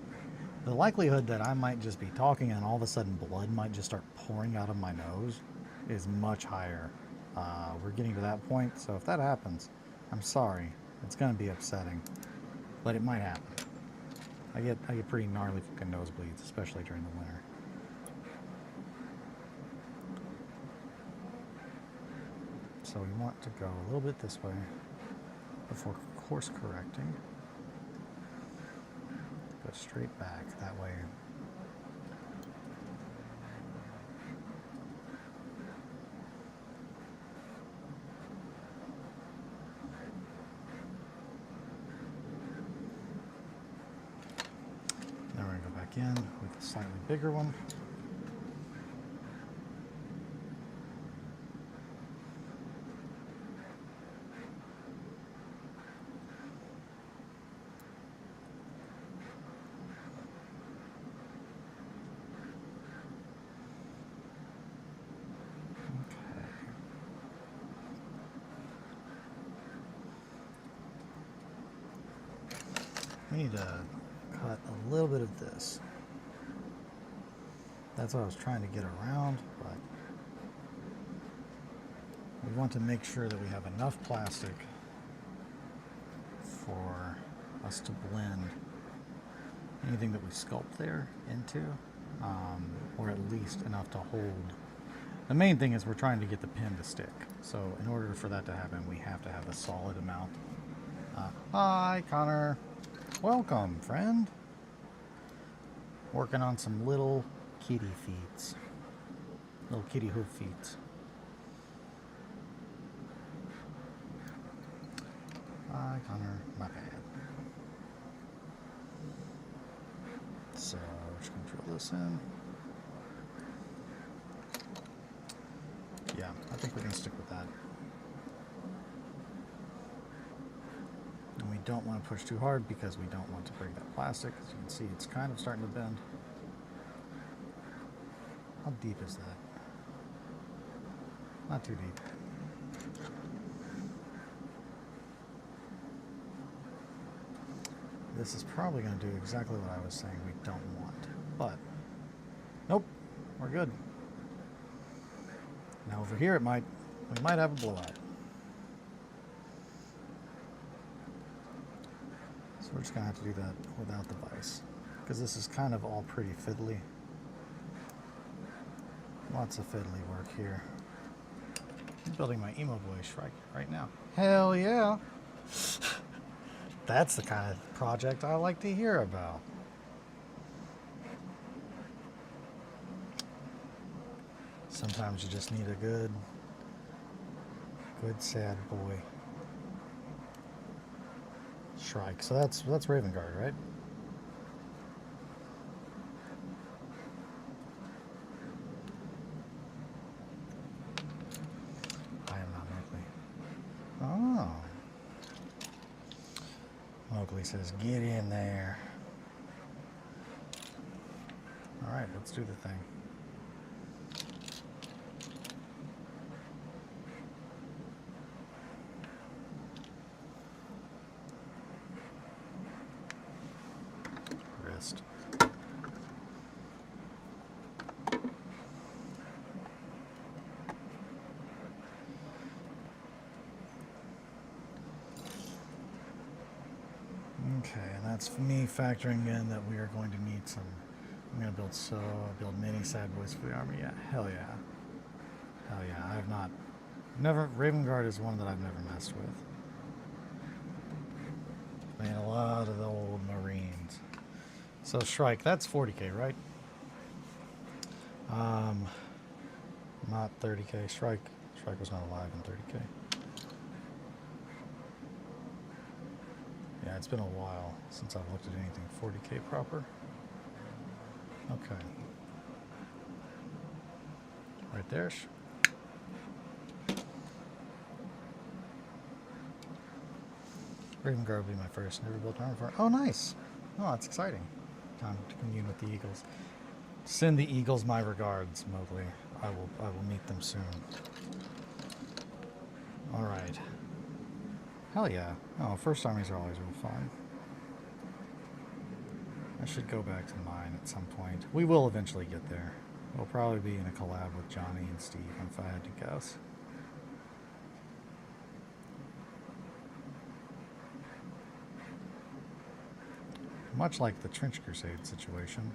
The likelihood that I might just be talking and all of a sudden blood might just start pouring out of my nose is much higher. We're getting to that point, so if that happens, I'm sorry. It's going to be upsetting, but it might happen. I get pretty gnarly fucking nosebleeds, especially during the winter. so we want to go a little bit this way before course correcting. Go straight back that way. Then we're going to go back in with a slightly bigger one. We need to cut a little bit of this. That's what I was trying to get around, but we want to make sure that we have enough plastic for us to blend anything that we sculpt there into, or at least enough to hold. The main thing is we're trying to get the pin to stick. So in order for that to happen, we have to have a solid amount. Hi, Connor. Welcome, friend. Working on some little kitty feet. Little kitty hoof feet. Hi, Connor. My bad. So, just going to drill this in. Yeah, I think we're going to stick with that. And we don't want to push too hard because we don't want to break that plastic. As you can see, it's kind of starting to bend. How deep is that? Not too deep. This is probably going to do exactly what I was saying we don't want. But, nope, we're good. Now over here we might have a blowout. So we're just going to have to do that without the vise, because this is kind of all pretty fiddly. Lots of fiddly work here. I'm building my emo voice right now. Hell yeah! That's the kind of project I like to hear about. Sometimes you just need a good sad boy. Shrike. So that's Raven Guard, right? I am not Mowgli. Oh. Mowgli says, "Get in there." All right, let's do the thing. Wrist. Okay, and that's me factoring in that we are going to need some. I'm going to build mini sad boys for the army. Yeah, hell yeah. Hell yeah. I have not. Raven Guard is one that I've never messed with. Man, a lot of the old Marines. So Shrike, that's 40k, right? Not 30k. Shrike was not alive in 30k. Yeah, it's been a while since I've looked at anything 40k proper. Okay. Right there. Raven Guard will be my first. Never built armor for. Oh, nice. Oh, that's exciting. Time to commune with the Eagles. Send the Eagles my regards, Mowgli. I will meet them soon. All right. Hell yeah. Oh, first armies are always really fun. I should go back to the mine at some point. We will eventually get there. We'll probably be in a collab with Johnny and Steve, if I had to guess. Much like the Trench Crusade situation.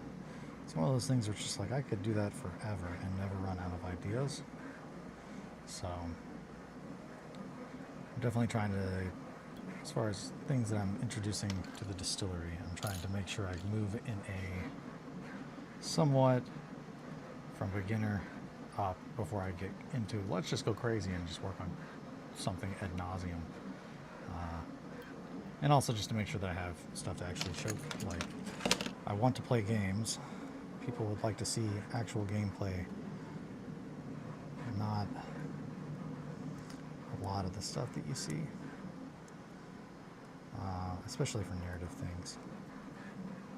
It's one of those things where it's just like, I could do that forever and never run out of ideas. So, I'm definitely trying to, as far as things that I'm introducing to the distillery, I'm trying to make sure I move in a somewhat from beginner up before I get into let's just go crazy and just work on something ad nauseum. And also just to make sure that I have stuff to actually show. Like, I want to play games. People would like to see actual gameplay, not a lot of the stuff that you see, especially for narrative things.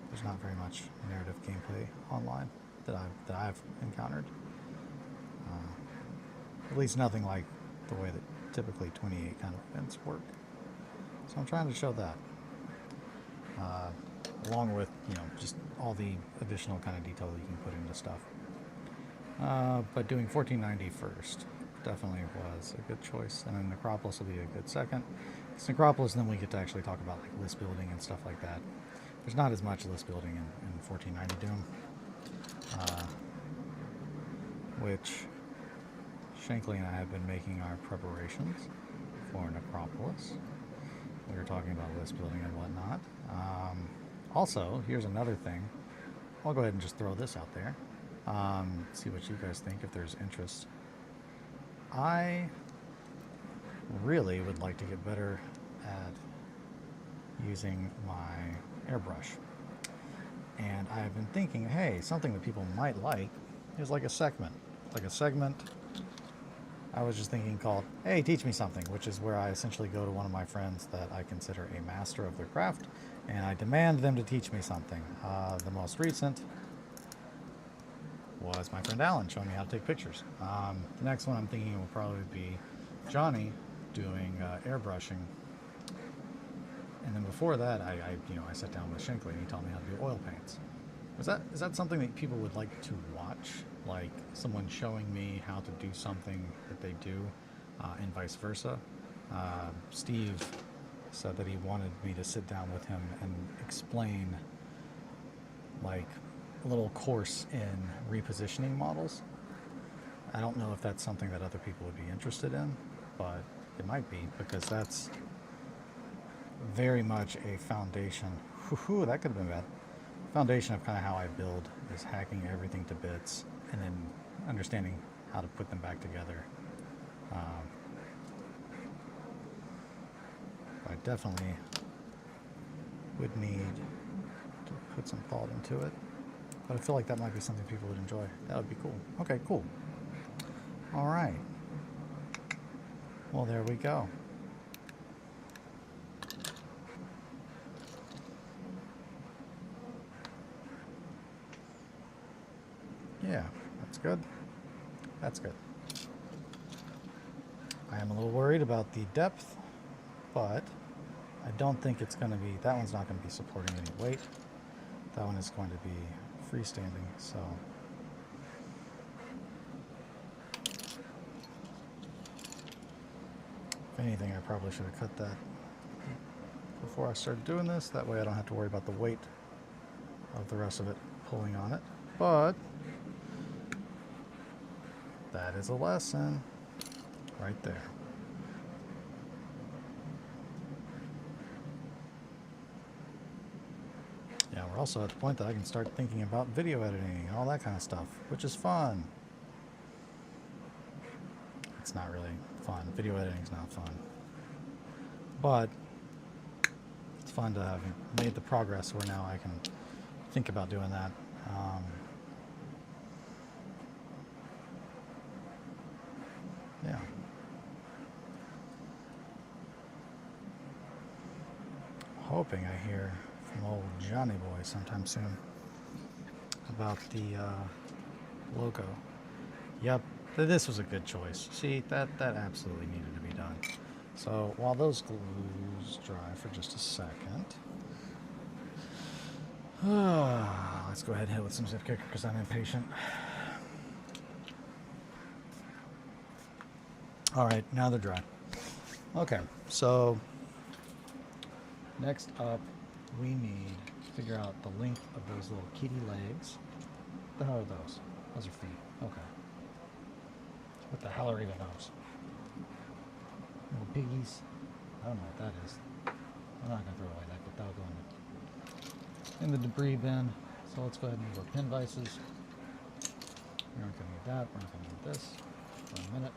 There's not very much narrative gameplay online that I've encountered. At least nothing like the way that typically 28 kind of events work. So I'm trying to show that, along with, you know, just all the additional kind of detail that you can put into stuff. But doing 1490 first definitely was a good choice, and then Necropolis will be a good second. It's Necropolis, and then we get to actually talk about like list building and stuff like that. There's not as much list building in 1490 Doom, which Shankly and I have been making our preparations for Necropolis. We were talking about list building and whatnot. Also, here's another thing. I'll go ahead and just throw this out there. See what you guys think, if there's interest. I really would like to get better at using my airbrush. And I've been thinking, hey, something that people might like is like a segment. Like a segment, I was just thinking, called, hey, teach me something, which is where I essentially go to one of my friends that I consider a master of their craft, and I demand them to teach me something. The most recent was my friend Alan showing me how to take pictures. The next one I'm thinking will probably be Johnny doing airbrushing. And then before that, I sat down with Shankly and he taught me how to do oil paints. Is that something that people would like to watch? Like someone showing me how to do something that they do, and vice versa. Steve said that he wanted me to sit down with him and explain like a little course in repositioning models. I don't know if that's something that other people would be interested in, but it might be, because that's very much a foundation. Whew, that could have been bad. Foundation of kind of how I build is hacking everything to bits and then understanding how to put them back together. I definitely would need to put some thought into it, but I feel like that might be something people would enjoy. That would be cool. Okay, cool. All right. Well, there we go. Yeah, that's good. That's good. I am a little worried about the depth, but I don't think it's going to be, that one's not going to be supporting any weight. That one is going to be freestanding, so. If anything, I probably should have cut that before I started doing this. That way I don't have to worry about the weight of the rest of it pulling on it. But that is a lesson right there. Yeah, we're also at the point that I can start thinking about video editing and all that kind of stuff, which is fun. It's not really fun. Video editing is not fun. But it's fun to have made the progress where now I can think about doing that. Yeah. Hoping I hear from old Johnny Boy sometime soon about the logo. Yep, this was a good choice. See, that absolutely needed to be done. So while those glues dry for just a second, let's go ahead and hit with some zip kicker because I'm impatient. All right, now they're dry. Okay, so next up, we need to figure out the length of those little kitty legs. What the hell are those? Those are feet. Okay. What the hell are even those? Little piggies. I don't know what that is. I'm not gonna throw away that, but that'll go in the debris bin. So let's go ahead and move our pin vices. We're not gonna need that. We're not gonna need this for a minute.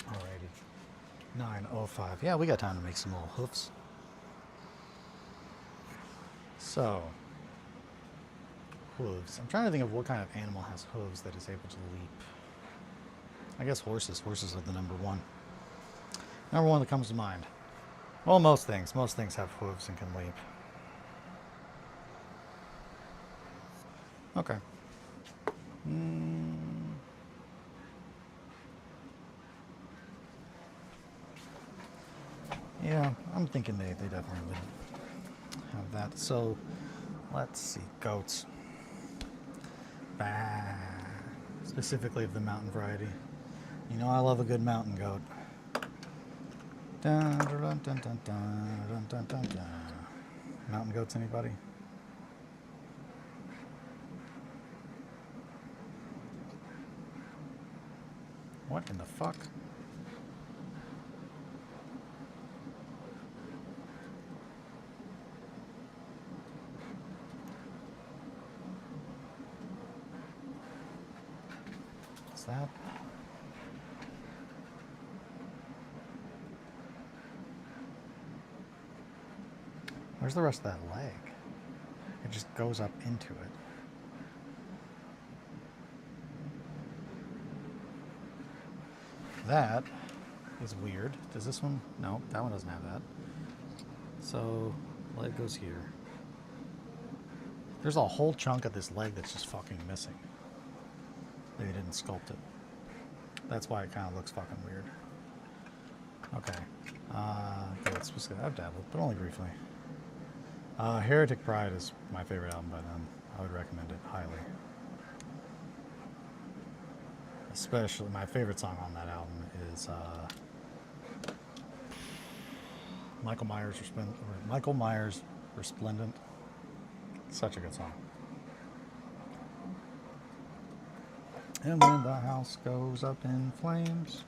Alrighty. 9:05. Yeah, we got time to make some little hoofs. So, hooves. I'm trying to think of what kind of animal has hooves that is able to leap. I guess horses. Horses are the number one. Number one that comes to mind. Well, most things. Most things have hooves and can leap. Okay. Yeah, I'm thinking they definitely would have that. So, let's see. Goats. Bah. Specifically of the mountain variety. You know I love a good mountain goat. Dun, dun, dun, dun, dun, dun, dun, dun, dun. Mountain goats, anybody? What in the fuck? What's that? Where's the rest of that leg? It just goes up into it. That is weird. Does this one? No, that one doesn't have that. So, leg goes here. There's a whole chunk of this leg that's just fucking missing. They didn't sculpt it. That's why it kind of looks fucking weird. Okay. That's supposed to I've dabbled, but only briefly. Heretic Pride is my favorite album by them. I would recommend it highly. Especially, my favorite song on that album is Michael Myers Resplendent. Such a good song. And when the house goes up in flames,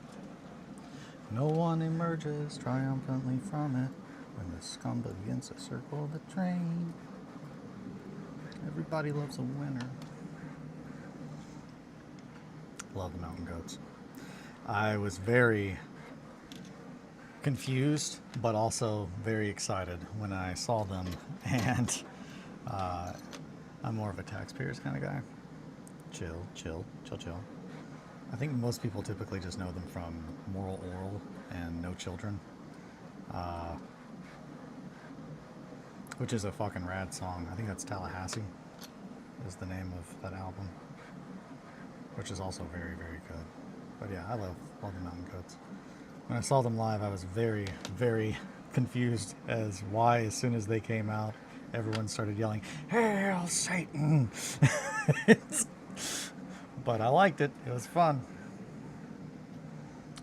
no one emerges triumphantly from it. When the scum begins to circle the train, everybody loves a winner. Love the Mountain Goats. I was very confused, but also very excited when I saw them, and I'm more of a taxpayers kind of guy. Chill. I think most people typically just know them from Moral Oral and No Children, which is a fucking rad song. I think that's Tallahassee is the name of that album, which is also very, very good. But yeah, I love the Mountain Goats. When I saw them live, I was very, very confused as why, as soon as they came out, everyone started yelling, "Hail Satan!" But I liked it. It was fun.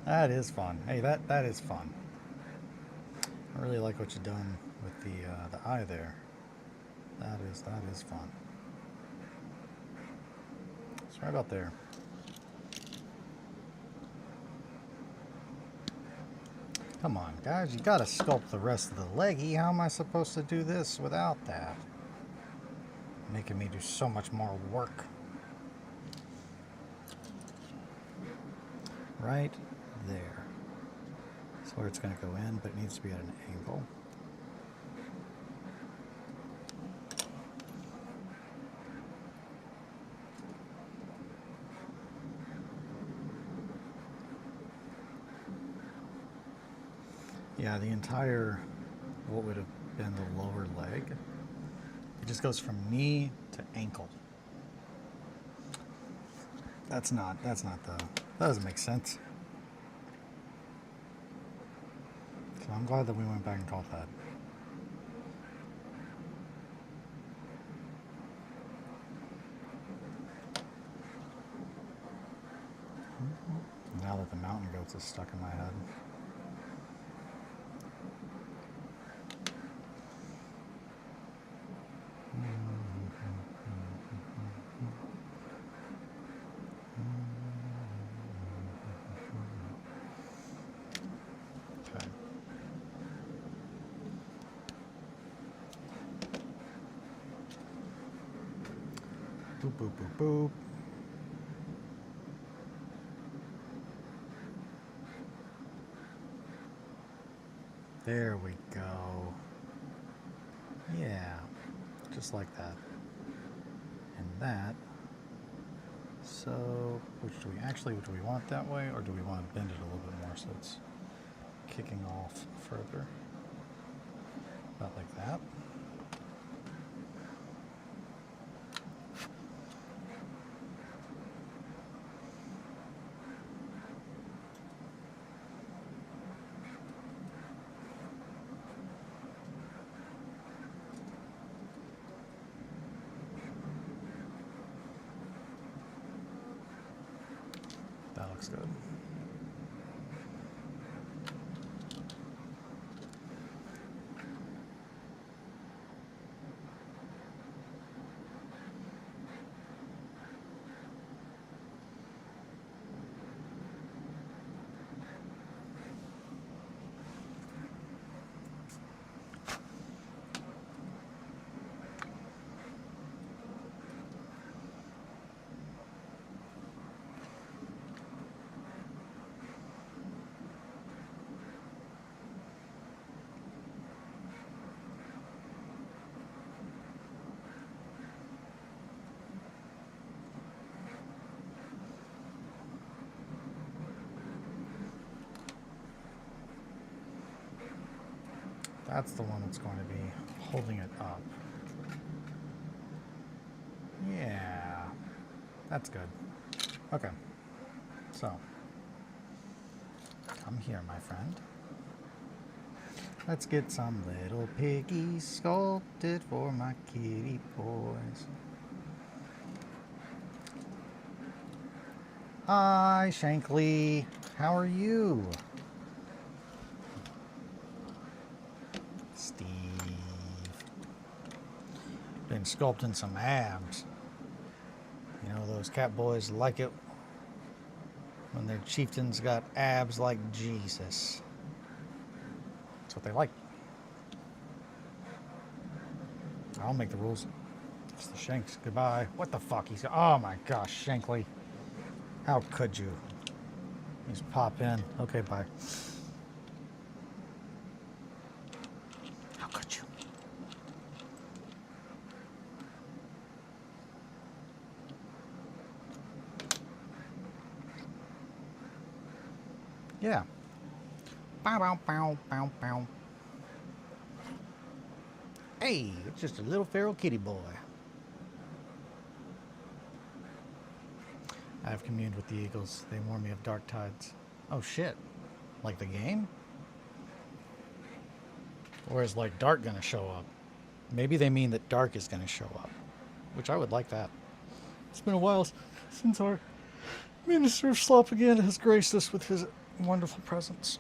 That is fun. Hey, that is fun. I really like what you've done with the eye there. That is fun. It's right about there. Come on, guys, you gotta sculpt the rest of the leggy. How am I supposed to do this without that? Making me do so much more work. Right there. That's where it's gonna go in, but it needs to be at an angle. Yeah, the entire, what would have been the lower leg, it just goes from knee to ankle. That doesn't make sense. So I'm glad that we went back and caught that. with the mountain goats is stuck in my head. Okay. Boop, boop, boop, boop. There we go. Yeah, just like that. And that. So, which do we want that way, or do we want to bend it a little bit more so it's kicking off further? About like that. That looks good. That's the one that's going to be holding it up. Yeah, that's good. Okay, so come here, my friend. Let's get some little piggies sculpted for my kitty boys. Hi, Shankly. How are you? Steve. Been sculpting some abs. You know, those cat boys like it when their chieftains got abs like Jesus. That's what they like. I'll make the rules. It's the Shanks. Goodbye. What the fuck? He's. Oh my gosh, Shankly. How could you? Just pop in. Okay, bye. How could you? Yeah. Bow, bow, bow, bow, bow. Hey, it's just a little feral kitty boy. I have communed with the eagles. They warn me of dark tides. Oh shit. Like the game? Or is like dark gonna show up? Maybe they mean that dark is gonna show up. Which I would like that. It's been a while since our Minister of Slopaganda has graced us with his wonderful presence.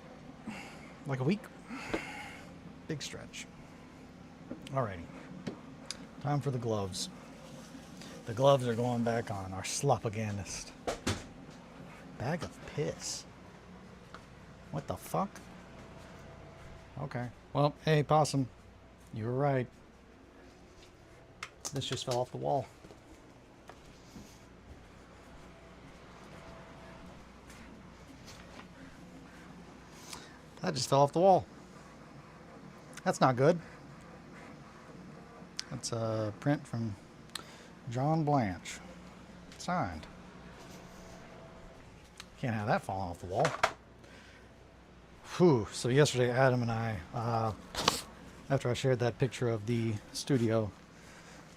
Like a week? Big stretch. Alrighty. Time for the gloves. The gloves are going back on. Our slopagandist. Bag of piss. What the fuck? Okay. Well, hey, Possum. You were right. This just fell off the wall. That just fell off the wall. That's not good. That's a print from John Blanche. Signed. Can't have that falling off the wall. Whew. So yesterday, Adam and I, after I shared that picture of the studio,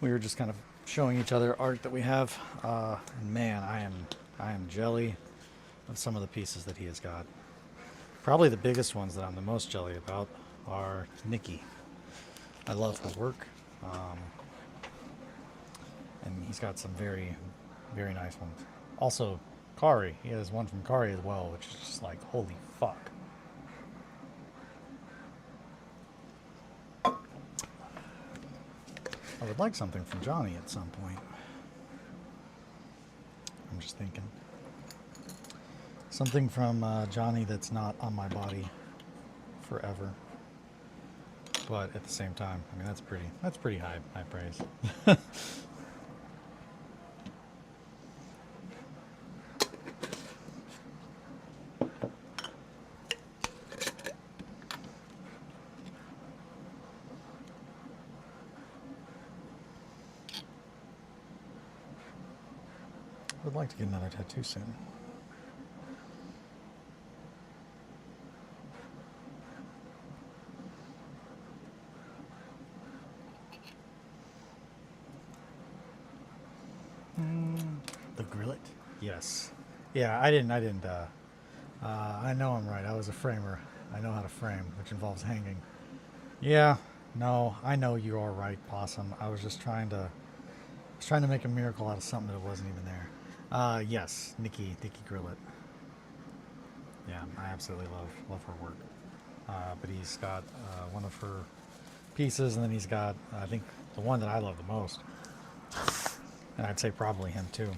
we were just kind of showing each other art that we have. And man, I am jelly of some of the pieces that he has got. Probably the biggest ones that I'm the most jelly about are Nikki. I love her work. And he's got some very, very nice ones. Also, Kari. He has one from Kari as well, which is just like, holy fuck. I would like something from Johnny at some point. I'm just thinking. Something from Johnny that's not on my body forever. But at the same time, I mean, that's pretty high praise. I would like to get another tattoo soon. The grillet? Yes. Yeah, I didn't, I know I'm right. I was a framer. I know how to frame, which involves hanging. Yeah, no, I know you are right, Possum. I was just trying to make a miracle out of something that wasn't even there. Yes, Nikki Grillet. Yeah, I absolutely love her work. But he's got one of her pieces, and then he's got, I think, the one that I love the most, and I'd say probably him too.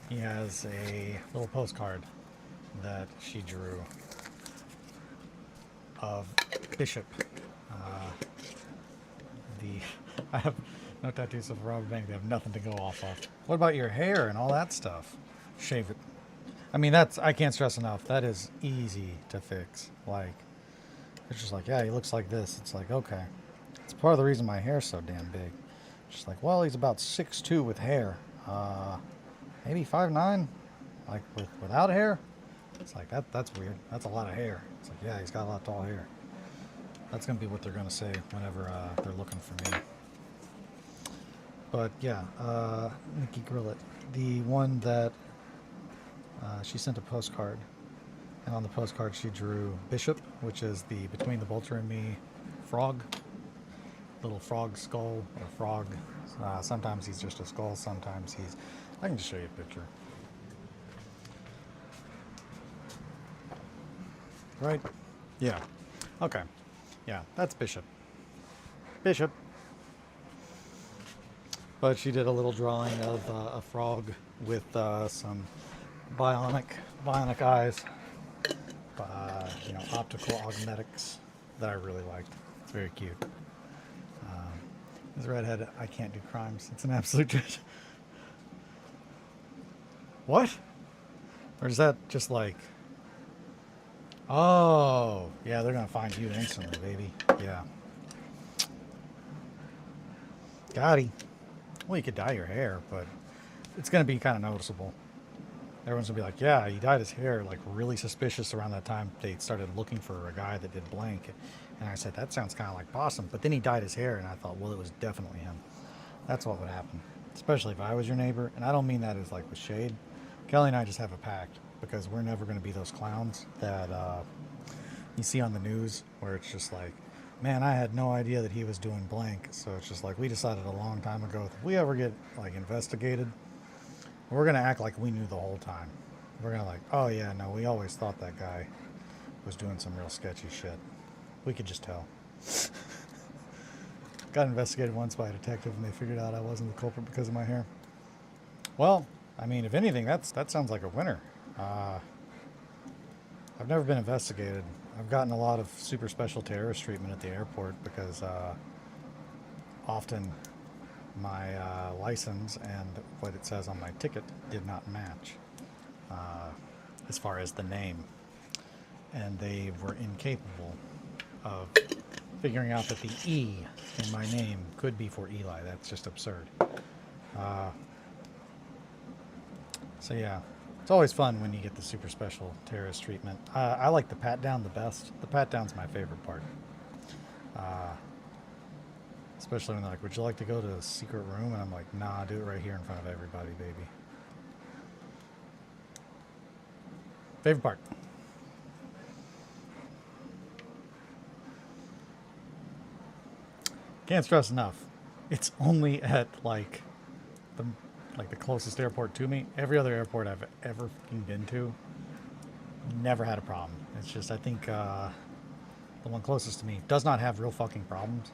He has a little postcard that she drew of Bishop. I have no tattoos of Robert Bank. They have nothing to go off of. What about your hair and all that stuff? Shave it. I mean, I can't stress enough. That is easy to fix. Like, it's just like, yeah, he looks like this. It's like, okay. It's part of the reason my hair's so damn big. Just like, well, he's about 6'2" with hair. Maybe 5'9", like without hair. It's like that's weird. That's a lot of hair. It's like, yeah, he's got a lot of tall hair. That's gonna be what they're gonna say whenever they're looking for me. But yeah, Nikki Grillet, the one that she sent a postcard, and on the postcard she drew Bishop, which is the Between the Vulture and Me frog, little frog skull or frog. Sometimes he's just a skull. Sometimes he's. I can just show you a picture. Right? Yeah. Okay. Yeah, that's Bishop. Bishop. But she did a little drawing of a frog with some bionic eyes, optical augmetics that I really liked. It's very cute. This redhead, I can't do crimes. It's an absolute dread. What? Or is that just like... Oh, yeah, they're going to find you instantly, baby. Yeah. Gotti. Well, you could dye your hair, but it's going to be kind of noticeable. Everyone's going to be like, yeah, he dyed his hair, like really suspicious around that time they started looking for a guy that did blank. And I said, that sounds kind of like Possum. But then he dyed his hair, and I thought, well, it was definitely him. That's what would happen. Especially if I was your neighbor. And I don't mean that as like with shade. Kelly and I just have a pact, because we're never going to be those clowns that you see on the news where it's just like, man, I had no idea that he was doing blank. So it's just like, we decided a long time ago, if we ever get like investigated, we're going to act like we knew the whole time. We're going to like, oh yeah, no, we always thought that guy was doing some real sketchy shit. We could just tell. Got investigated once by a detective, and they figured out I wasn't the culprit because of my hair. Well, I mean, if anything, that sounds like a winner. I've never been investigated. I've gotten a lot of super special terrorist treatment at the airport because often my license and what it says on my ticket did not match as far as the name. And they were incapable of figuring out that the E in my name could be for Eli. That's just absurd. So yeah, it's always fun when you get the super special terrorist treatment. I like the pat down the best. The pat down's my favorite part. Especially when they're like, would you like to go to a secret room? And I'm like, nah, do it right here in front of everybody, baby. Favorite part. Can't stress enough. It's only at like like the closest airport to me. Every other airport I've ever fucking been to, never had a problem. It's just, I think the one closest to me does not have real fucking problems.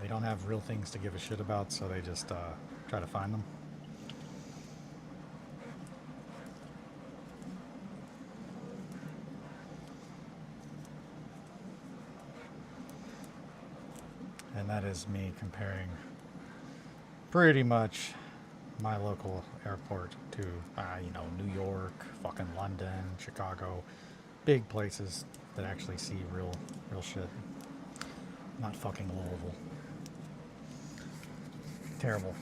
They don't have real things to give a shit about, so they just try to find them. And that is me comparing pretty much my local airport to, New York, fucking London, Chicago, big places that actually see real shit. Not fucking Louisville. Terrible.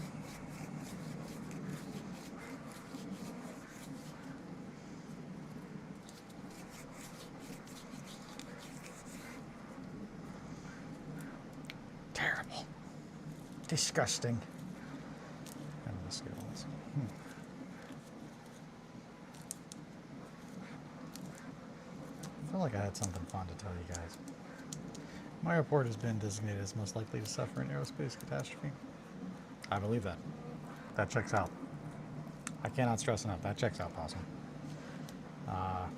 Terrible. Disgusting. And the skills. I feel like I had something fun to tell you guys. My airport has been designated as most likely to suffer an aerospace catastrophe. I believe that. That checks out. I cannot stress enough. That checks out, Possum. I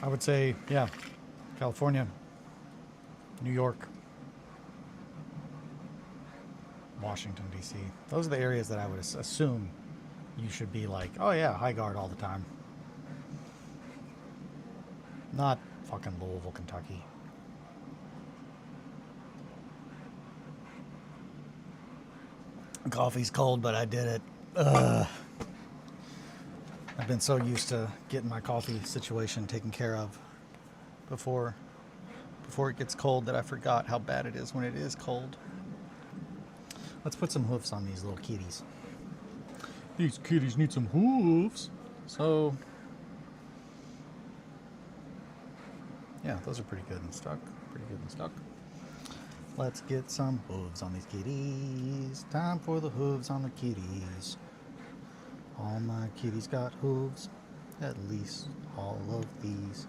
would say, yeah, California, New York, Washington, D.C. Those are the areas that I would assume you should be like, oh yeah, high guard all the time. Not fucking Louisville, Kentucky. Coffee's cold, but I did it. I've been so used to getting my coffee situation taken care of before it gets cold that I forgot how bad it is when it is cold. Let's put some hoofs on these little kitties. These kitties need some hooves. So, yeah, those are pretty good and stuck. Let's get some hooves on these kitties. Time for the hooves on the kitties. All my kitties got hooves. At least all of these.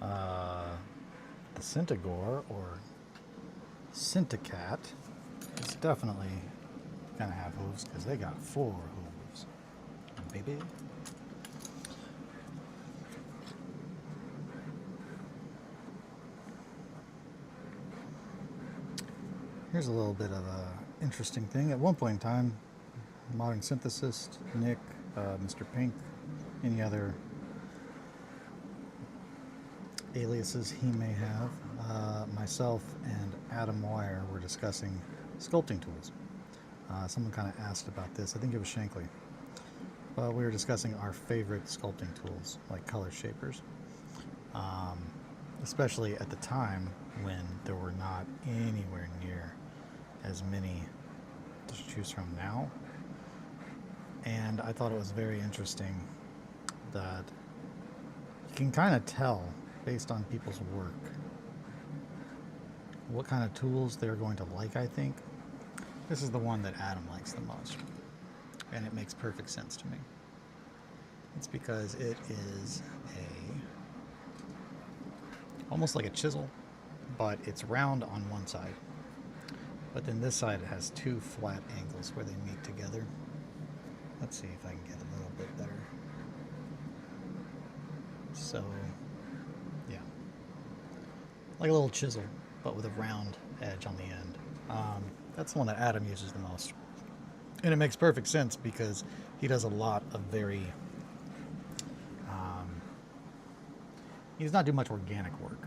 The Centigore or Centicat is definitely gonna have hooves because they got 4 hooves. Baby. Here's a little bit of a interesting thing. At one point in time, Modern Synthesist, Nick, Mr. Pink, any other aliases he may have, myself and Adam Wire were discussing sculpting tools. Someone kind of asked about this. I think it was Shankly. But we were discussing our favorite sculpting tools, like color shapers. Especially at the time when there were not anywhere near as many to choose from now. And I thought it was very interesting that you can kind of tell based on people's work what kind of tools they're going to like. I think this is the one that Adam likes the most, and it makes perfect sense to me. It's because it is almost like a chisel, but it's round on one side, but then this side it has 2 flat angles where they meet together. Let's see if I can get a little bit better. So, yeah. Like a little chisel, but with a round edge on the end. That's the one that Adam uses the most. And it makes perfect sense because he does a lot of very... he does not do much organic work.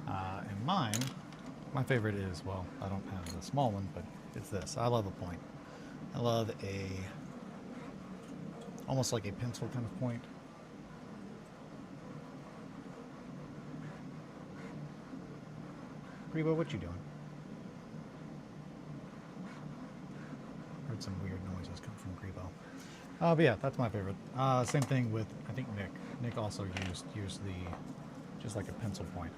And mine, my favorite is, well, I don't have the small one, but it's this. I love a point. I love almost like a pencil kind of point. Rebo, what you doing? Heard some weird noises come from Grebo. But yeah, that's my favorite. Same thing with, I think, Nick. Nick also used just like a pencil point.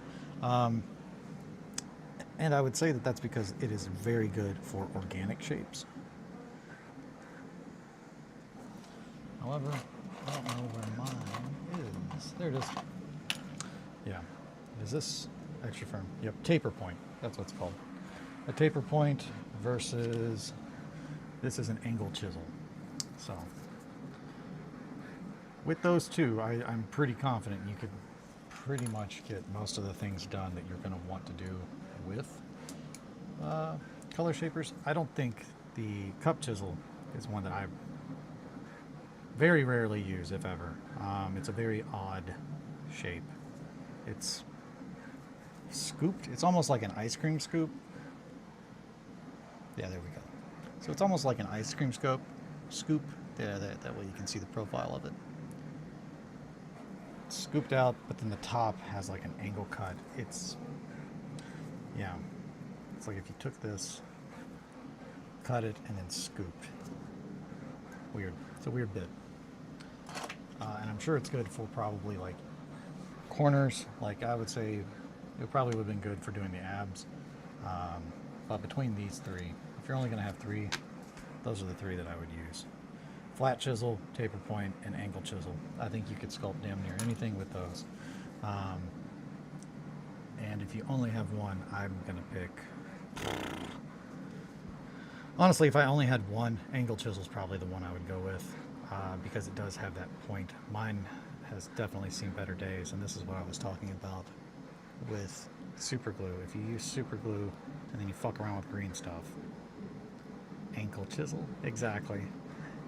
And I would say that that's because it is very good for organic shapes. However, I don't know where mine is. There it is. Yeah. Is this? extra firm. Yep, taper point. That's what it's called. A taper point versus this is an angle chisel. So with those two, I'm pretty confident you could pretty much get most of the things done that you're going to want to do with color shapers. I don't think the cup chisel is one that I very rarely use, if ever. It's a very odd shape. It's scooped. It's almost like an ice cream scoop. Yeah, there we go. So it's almost like an ice cream scoop. Yeah, that way you can see the profile of it. It's scooped out, but then the top has like an angle cut. It's like if you took this, cut it, and then scooped. Weird. It's a weird bit. And I'm sure it's good for probably like corners. Like I would say it probably would have been good for doing the abs. But between these three, if you're only going to have three, those are the three that I would use. Flat chisel, taper point, and angle chisel. I think you could sculpt damn near anything with those. And if you only have one, I'm going to pick... Honestly, if I only had one, angle chisel is probably the one I would go with, because it does have that point. Mine has definitely seen better days, and this is what I was talking about with super glue. If you use super glue and then you fuck around with green stuff, ankle chisel, exactly.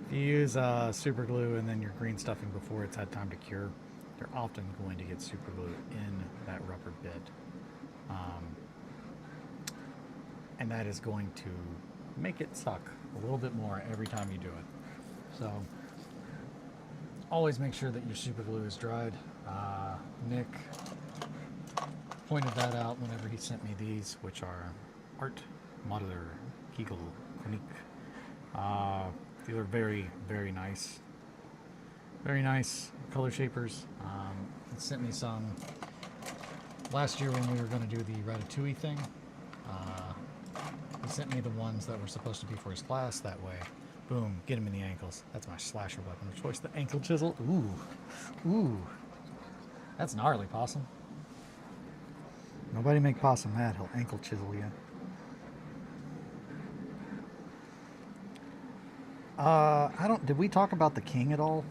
If you use super glue and then you're green stuffing before it's had time to cure, you're often going to get super glue in that rubber bit, and that is going to make it suck a little bit more every time you do it. So always make sure that your super glue is dried. Nick pointed that out whenever he sent me these, which are Art Modeler Kegel Konik. These are very, very nice. Very nice color shapers. He sent me some last year when we were going to do the Ratatouille thing. He sent me the ones that were supposed to be for his class. That way, boom, get him in the ankles. That's my slasher weapon of choice, the ankle chisel. Ooh, that's gnarly, possum. Nobody make possum mad. He'll ankle chisel you. Did we talk about the king at all?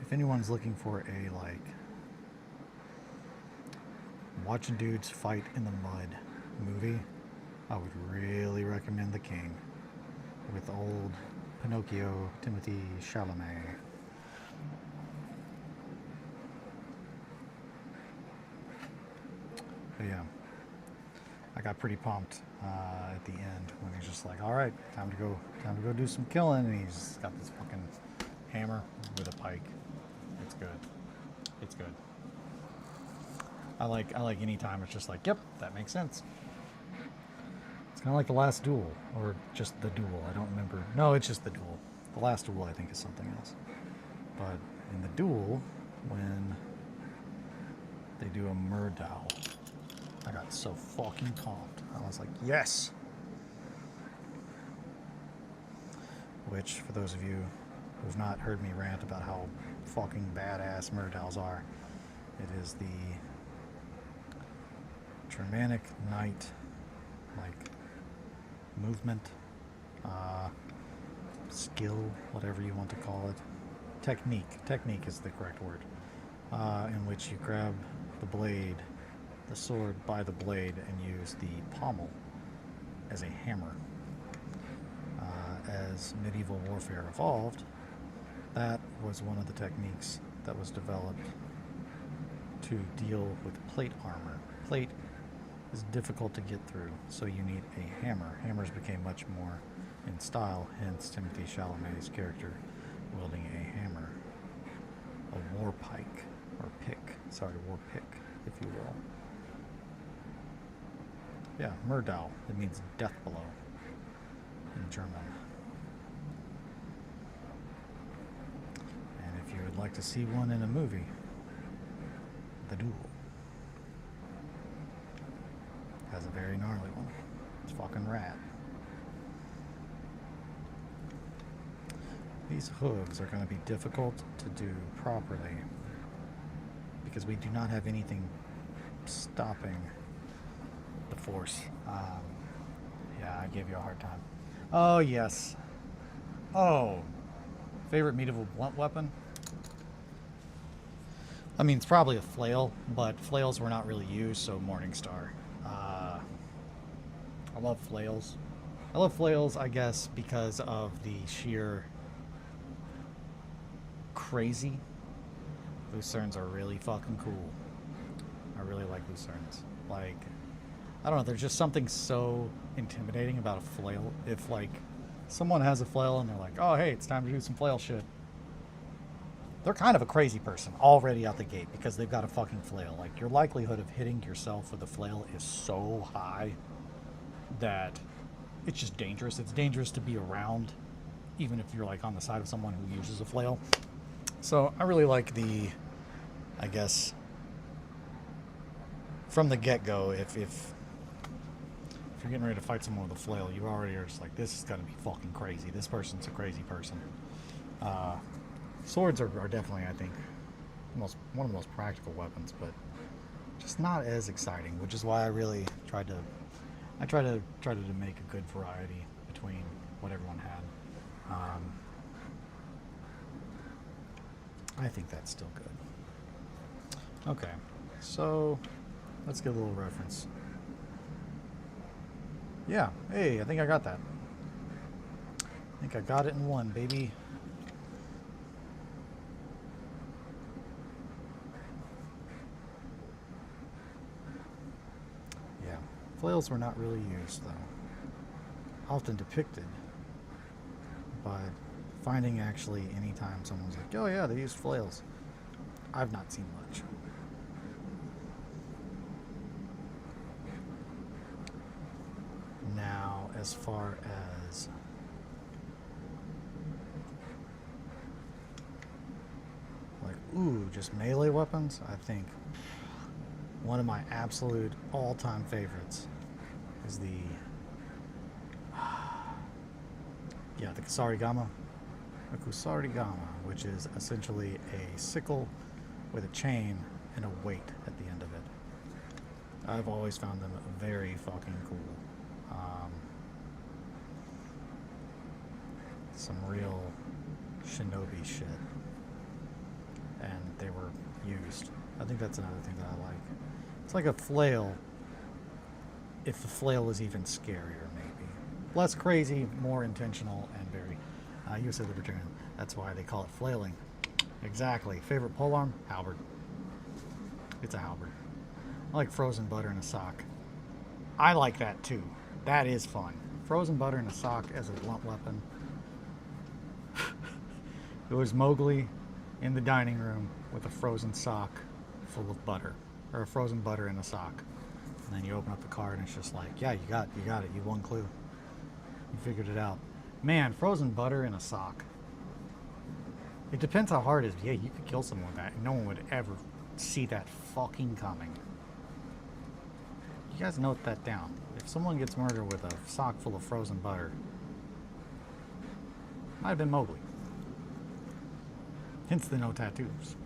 If anyone's looking for a, like, watching dudes fight in the mud movie, I would really recommend The King with old Pinocchio, Timothy Chalamet. But yeah, I got pretty pumped at the end when he's just like, all right, time to go do some killing, and he's got this fucking hammer with a pike. It's good. It's good. I like any time it's just like, yep, that makes sense. It's kind of like The Last Duel, or just The Duel. I don't remember. No, it's just The Duel. The Last Duel, I think, is something else. But in The Duel, when they do a Murdow, I got so fucking pumped. I was like, yes! Which, for those of you who've not heard me rant about how fucking badass Murdows are, it is the Germanic Knight, like, movement, skill, whatever you want to call it. Technique is the correct word. In which you grab the blade, the sword by the blade, and use the pommel as a hammer. As medieval warfare evolved, that was one of the techniques that was developed to deal with plate armor. Plate is difficult to get through, so you need a hammer. Hammers became much more in style, hence Timothy Chalamet's character wielding a hammer. A war pike, or war pick, if you will. Yeah, Murdow. It means death blow in German. And if you would like to see one in a movie, The Duel has a very gnarly one. It's fucking rad. These hooves are going to be difficult to do properly because we do not have anything stopping the force. Yeah, I gave you a hard time. Oh, yes. Oh, favorite medieval blunt weapon? I mean, it's probably a flail, but flails were not really used, so Morningstar. I love flails. I love flails, I guess, because of the sheer crazy. Lucerne are really fucking cool. I really like Lucerne. Like, I don't know, there's just something so intimidating about a flail. If, like, someone has a flail and they're like, oh, hey, it's time to do some flail shit. They're kind of a crazy person already out the gate because they've got a fucking flail. Like, your likelihood of hitting yourself with a flail is so high that it's just dangerous. It's dangerous to be around, even if you're, like, on the side of someone who uses a flail. So I really like the, I guess, from the get-go, if you're getting ready to fight someone with a flail, you already are just like, this is going to be fucking crazy. This person's a crazy person. Swords are definitely, I think, one of the most practical weapons, but just not as exciting, which is why I really tried to make a good variety between what everyone had. I think that's still good. Okay, so let's get a little reference. Yeah, hey, I think I got that. I think I got it in one, baby. Yeah, flails were not really used, though. Often depicted, but finding actually any time someone's like, oh yeah, they used flails, I've not seen much. Now, as far as like, just melee weapons, I think one of my absolute all-time favorites is the Kusarigama. A Kusarigama, which is essentially a sickle with a chain and a weight at the end of it. I've always found them very fucking cool. Some real shinobi shit. And they were used. I think that's another thing that I like. It's like a flail, if the flail is even scarier, maybe. Less crazy, more intentional, and very USA Libertarian. That's why they call it flailing. Exactly. Favorite polearm? Halberd. It's a halberd. I like frozen butter in a sock. I like that too. That is fun. Frozen butter in a sock as a blunt weapon. It was Mowgli in the dining room with a frozen sock full of butter. Or a frozen butter in a sock. And then you open up the card and it's just like, yeah, you got it. You won clue. You figured it out. Man, frozen butter in a sock. It depends how hard it is. Yeah, you could kill someone with that. And no one would ever see that fucking coming. You guys note that down. If someone gets murdered with a sock full of frozen butter, might have been Mowgli. Hence the no tattoos.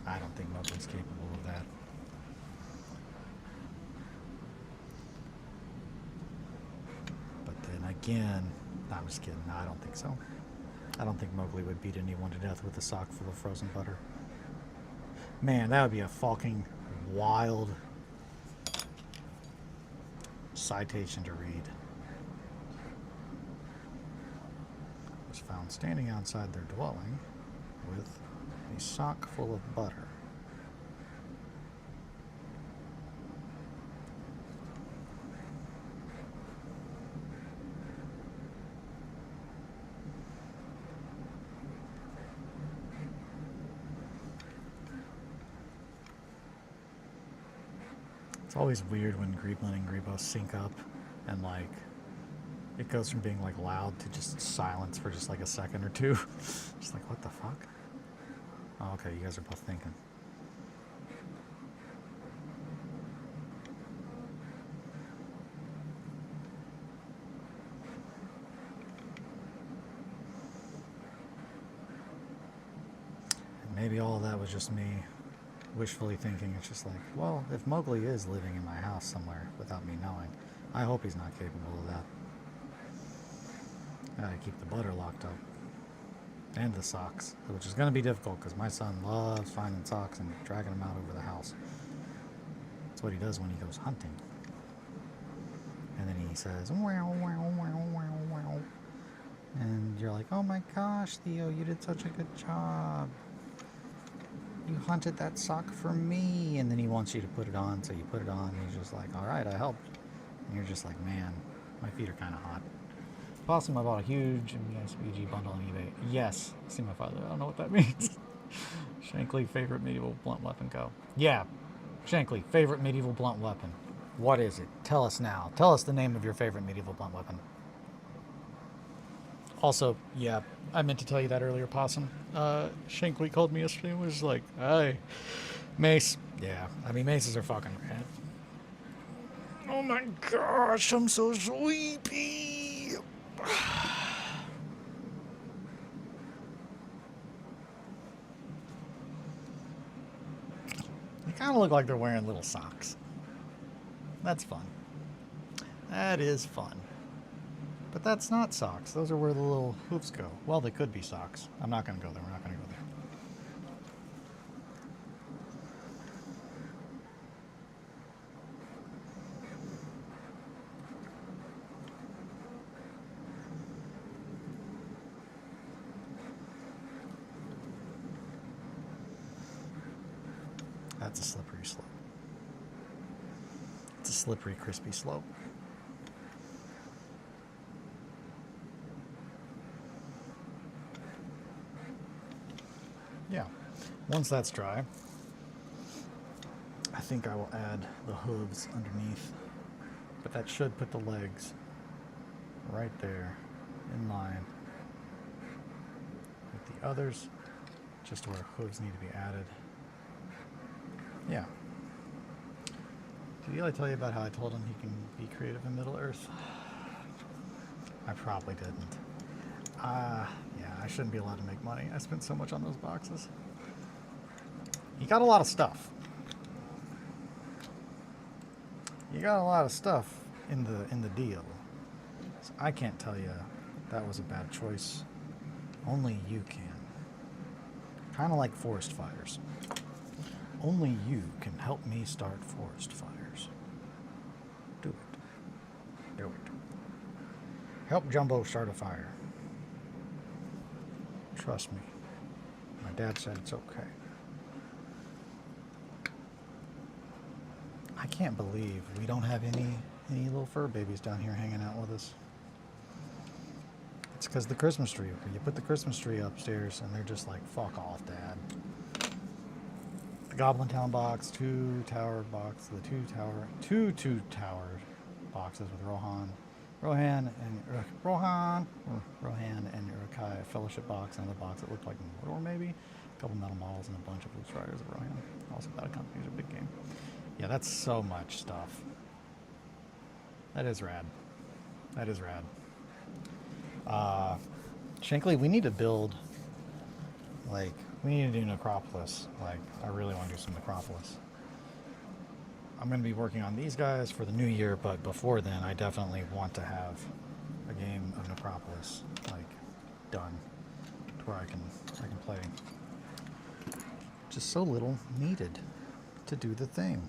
I don't think Mowgli's capable of that. But then again, I'm just kidding. No, I don't think so. I don't think Mowgli would beat anyone to death with a sock full of frozen butter. Man, that would be a fucking wild citation to read. Was found standing outside their dwelling with a sock full of butter. It's always weird when Greeblin and Grebo sync up and like it goes from being like loud to just silence for just like a second or two. Just like, what the fuck? Oh, okay, you guys are both thinking. And maybe all of that was just me wishfully thinking it's just like, well, if Mowgli is living in my house somewhere without me knowing, I hope he's not capable of that. I gotta keep the butter locked up. And the socks, which is gonna be difficult because my son loves finding socks and dragging them out over the house. That's what he does when he goes hunting. And then he says, wow, wow, wow, wow, wow. And you're like, oh my gosh, Theo, you did such a good job. You hunted that sock for me. And then he wants you to put it on, so you put it on, and he's just like, all right, I helped. And you're just like, man, my feet are kind of hot. Possum, I bought a huge MSBG bundle on eBay. Yes, see my father. I don't know what that means. Shankly, favorite medieval blunt weapon go. Yeah, Shankly, favorite medieval blunt weapon. What is it? Tell us now. Tell us the name of your favorite medieval blunt weapon. Also, yeah, I meant to tell you that earlier, Possum. Shankly called me yesterday and was like, hey, mace. Yeah, I mean, maces are fucking rad. Oh my gosh, I'm so sleepy. They kind of look like they're wearing little socks. That's fun. That is fun. But that's not socks. Those are where the little hoofs go. Well, they could be socks. I'm not going to go there. We're not going to go there. That's a slippery slope. It's a slippery, crispy slope. Yeah. Once that's dry, I think I will add the hooves underneath. But that should put the legs right there in line with the others, just where hooves need to be added. Yeah. Did Eli tell you about how I told him he can be creative in Middle Earth? I probably didn't. Yeah, I shouldn't be allowed to make money. I spent so much on those boxes. You got a lot of stuff. You got a lot of stuff in the deal. So I can't tell you that was a bad choice. Only you can. Kind of like forest fires. Only you can help me start forest fires. Do it. Do it. Help Jumbo start a fire. Trust me. My dad said it's okay. I can't believe we don't have any little fur babies down here hanging out with us. It's because the Christmas tree. You put the Christmas tree upstairs and they're just like, fuck off, Dad. The Goblin Town box, two-tower box, the two-tower boxes with Rohan and Urukai Fellowship box, and the box that looked like Mordor maybe, a couple metal models and a bunch of Loose Riders of Rohan. Also that accompanies a big game. Yeah, that's so much stuff. That is rad. That is rad. Shankly, we need to build, like, we need to do Necropolis. Like, I really want to do some Necropolis. I'm going to be working on these guys for the new year, but before then, I definitely want to have a game of Necropolis, like, done, to where I can play. Just so little needed to do the thing.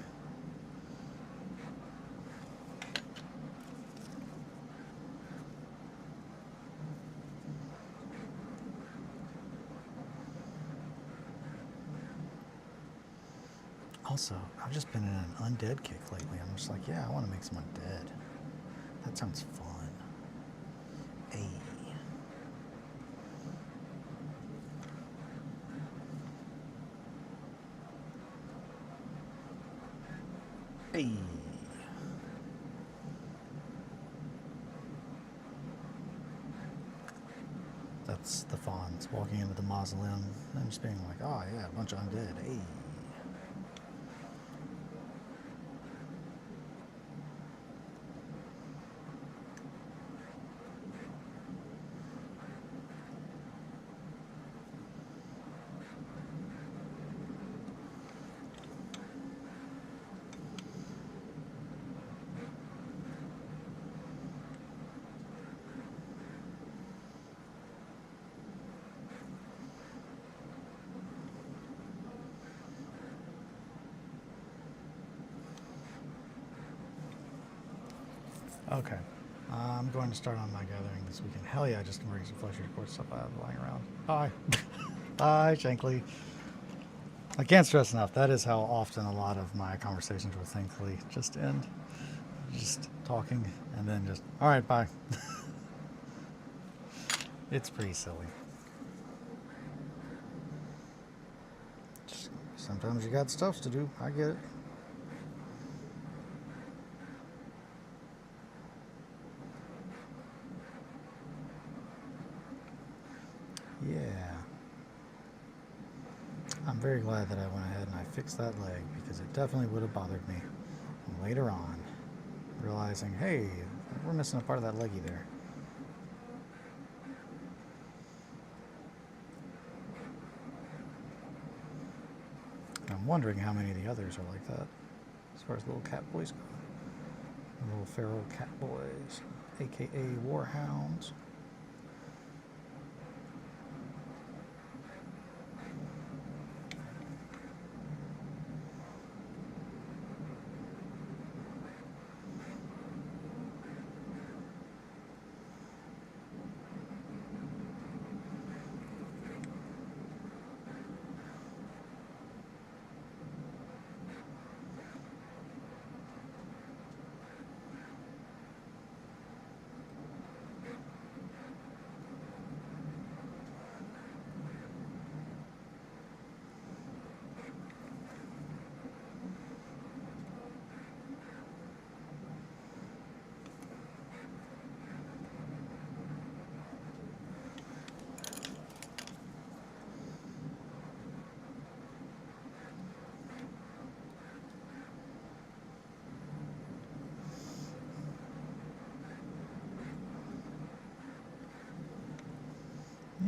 Also, I've just been in an undead kick lately. I'm just like, yeah, I want to make some undead. That sounds fun. Hey. Hey. That's the fawns walking into the mausoleum and just being like, oh yeah, a bunch of undead. Hey. Okay. I'm going to start on my gathering this weekend. Hell yeah, just bring some fleshy report stuff I have lying around. Bye. Bye, Shankly. I can't stress enough. That is how often a lot of my conversations with Thankfully just end. Just talking and then just, all right, bye. It's pretty silly. Just, sometimes you got stuff to do. I get it. Yeah. I'm very glad that I went ahead and I fixed that leg because it definitely would have bothered me later on, realizing, hey, we're missing a part of that leggy there. And I'm wondering how many of the others are like that, as far as little cat boys go. Little feral cat boys, aka warhounds.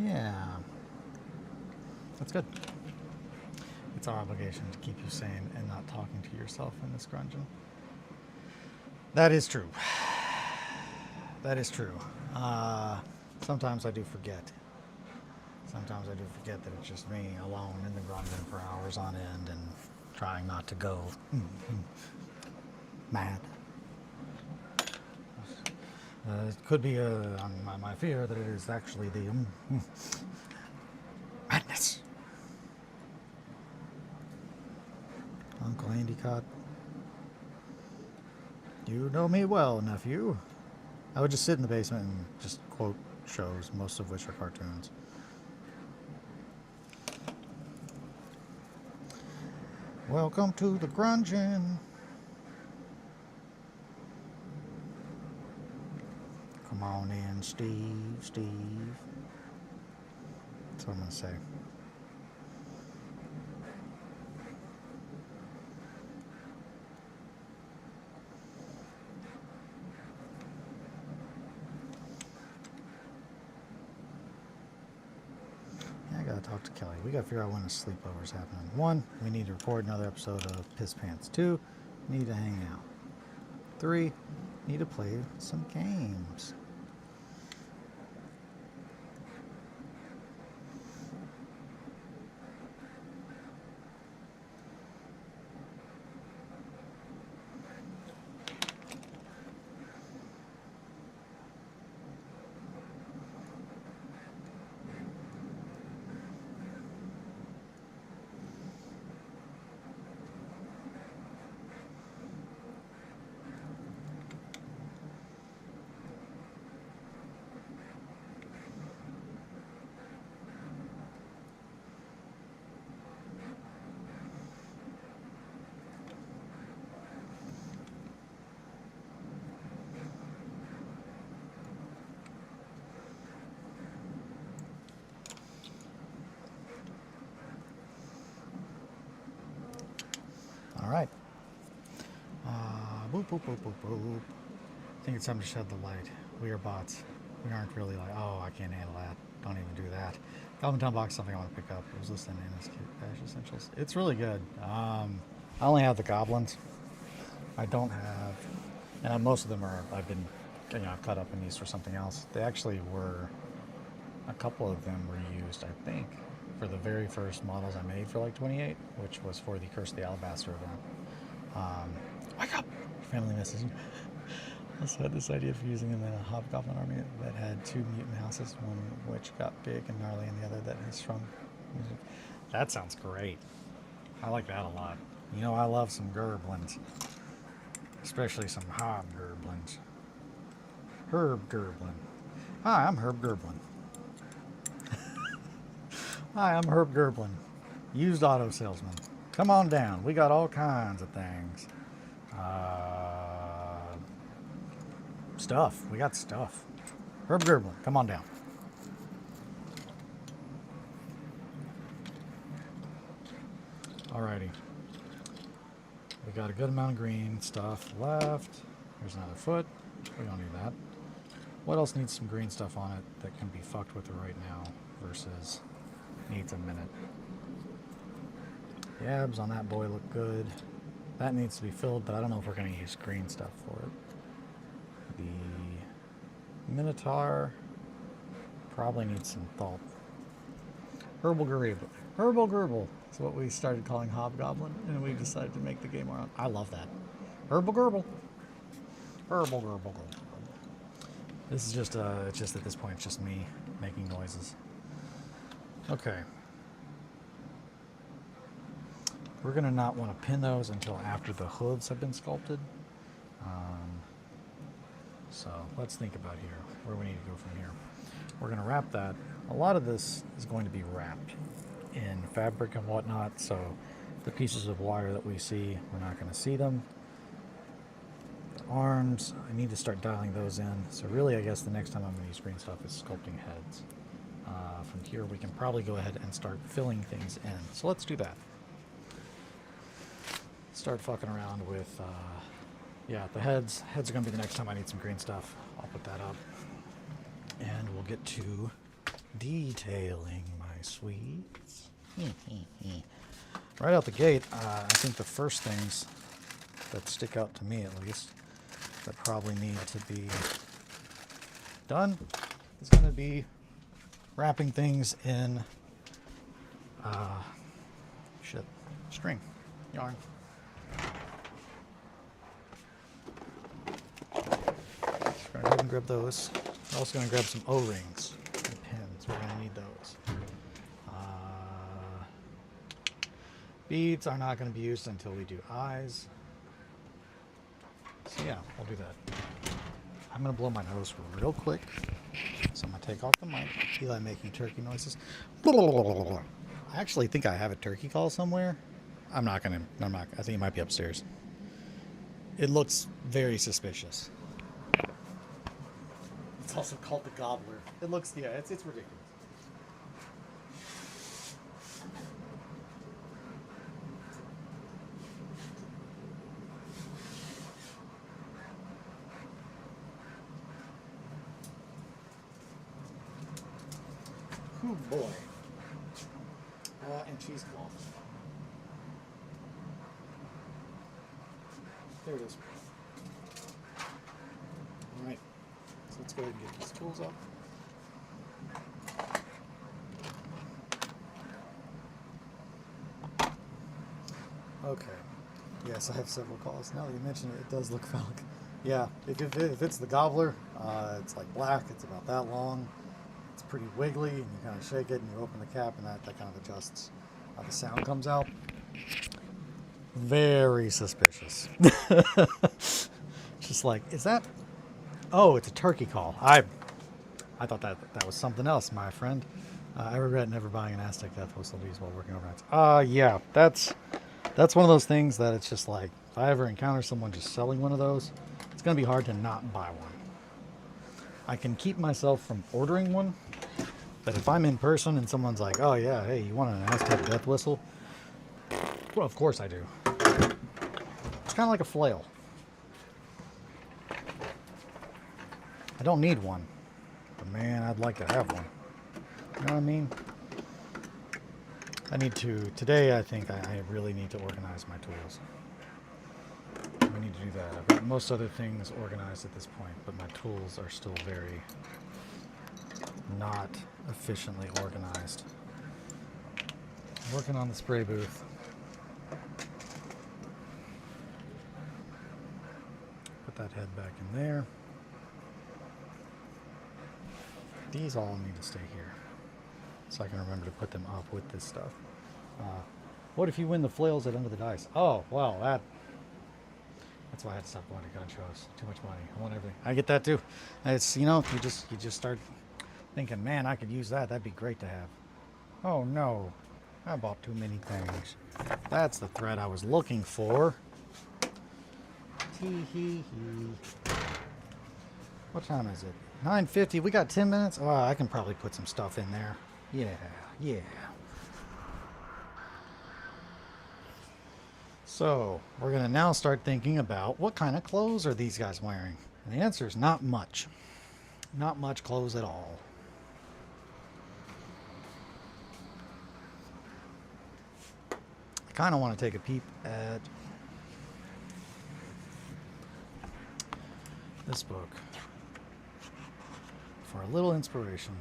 Yeah, that's good. It's our obligation to keep you sane and not talking to yourself in this grungeon. That is true. That is true. Sometimes I do forget. Sometimes I do forget that it's just me alone in the grungeon for hours on end and trying not to go mad. It could be my fear that it is actually the madness. Uncle Endicott. You know me well, nephew. I would just sit in the basement and just quote shows, most of which are cartoons. Welcome to the grungeon. Come on in, Steve. That's what I'm going to say. Yeah, I got to talk to Kelly. We got to figure out when the sleepover's happening. 1, we need to record another episode of Piss Pants. 2, need to hang out. 3, need to play some games. All right. Boop, boop, boop, boop, boop. I think it's time to shed the light. We are bots. We aren't really like, oh, I can't handle that. Don't even do that. Calvin Town Box is something I want to pick up. I was listening to Dash Essentials. It's really good. I only have the goblins. I don't have, and most of them are, I've cut up in these for something else. They actually were, a couple of them were used, I think, for the very first models I made for like 28, which was for the Curse of the Alabaster event. Wake up! Your family misses you. Also had this idea of using them in a hobgoblin army that had 2 mutant houses, one which got big and gnarly, and the other that has shrunk. That sounds great. I like that a lot. You know, I love some gerblins, especially some hobgoblins. Herb Gerblin. Hi, I'm Herb Gerblin. Hi, I'm Herb Gerblin, used auto salesman. Come on down. We got all kinds of things. Stuff. We got stuff. Herb Gerblin, come on down. Alrighty. We got a good amount of green stuff left. Here's another foot. We don't need that. What else needs some green stuff on it that can be fucked with right now versus needs a minute? The abs on that boy look good. That needs to be filled, but I don't know if we're going to use green stuff for it. The Minotaur probably needs some thought. Herbal Gerbil. Herbal Gerbil is what we started calling Hobgoblin, and we decided to make the game our own. I love that. Herbal Gerbil. Herbal Gerbil. This is just, it's just at this point, it's just me making noises. Okay. We're going to not want to pin those until after the hooves have been sculpted. So let's think about here, where we need to go from here. We're going to wrap that. A lot of this is going to be wrapped in fabric and whatnot, so the pieces of wire that we see, we're not going to see them. The arms, I need to start dialing those in. So really, I guess the next time I'm going to use green stuff is sculpting heads. From here, we can probably go ahead and start filling things in. So let's do that. Start fucking around with, yeah, the heads. Heads are going to be the next time I need some green stuff. I'll put that up. And we'll get to detailing, my sweets. Right out the gate, I think the first things that stick out to me, at least, that probably need to be done is going to be wrapping things in string, yarn. Just go ahead and grab those. We're also going to grab some O-rings and pins. We're going to need those. Beads are not going to be used until we do eyes. So yeah, we'll do that. I'm going to blow my nose real quick. So I'm going to take off the mic. Eli making turkey noises. I actually think I have a turkey call somewhere. I think it might be upstairs. It looks very suspicious. It's also called the gobbler. It looks, yeah, it's ridiculous. Oh boy. And cheesecloth. There it is. Alright. So let's go ahead and get these tools up. Okay. Yes, I have several calls. Now that you mention it, it does look phallic. Yeah, if it's the gobbler, it's like black, it's about that long. It's pretty wiggly, and you kind of shake it, and you open the cap, and that kind of adjusts how the sound comes out. Very suspicious. Just like, is that? Oh, it's a turkey call. I thought that was something else, my friend. I regret never buying an Aztec Death Whistle to use while working overnight. Yeah, that's one of those things that it's just like, if I ever encounter someone just selling one of those, it's going to be hard to not buy one. I can keep myself from ordering one, but if I'm in person and someone's like, oh yeah, hey, you want an Aztec Death Whistle? Well, of course I do. It's kind of like a flail. I don't need one, but man, I'd like to have one. You know what I mean? Today I think I really need to organize my tools. I need to do that. I've got most other things organized at this point, but my tools are still very not efficiently organized. I'm working on the spray booth. Put that head back in there. These all need to stay here, so I can remember to put them up with this stuff. What if you win the flails at Under the Dice? Oh, well, that's why I had to stop going to gun shows. Too much money. I want everything. I get that too. It's, you just start thinking, man, I could use that. That'd be great to have. Oh no, I bought too many things. That's the thread I was looking for. Tee hee hee. What time is it? 9:50. We got 10 minutes. Oh, I can probably put some stuff in there. Yeah. So, we're going to now start thinking about what kind of clothes are these guys wearing? And the answer is not much. Not much clothes at all. I kind of want to take a peep at this book for a little inspiration.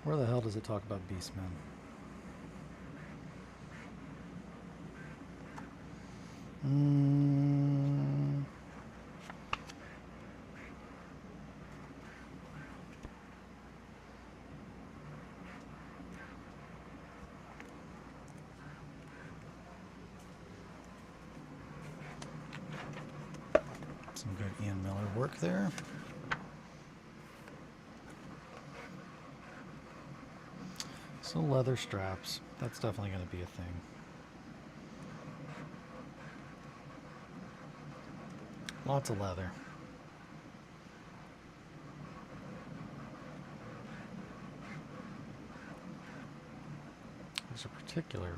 Where the hell does it talk about beastmen? Some good Ian Miller work there. So leather straps, that's definitely going to be a thing. Lots of leather. There's a particular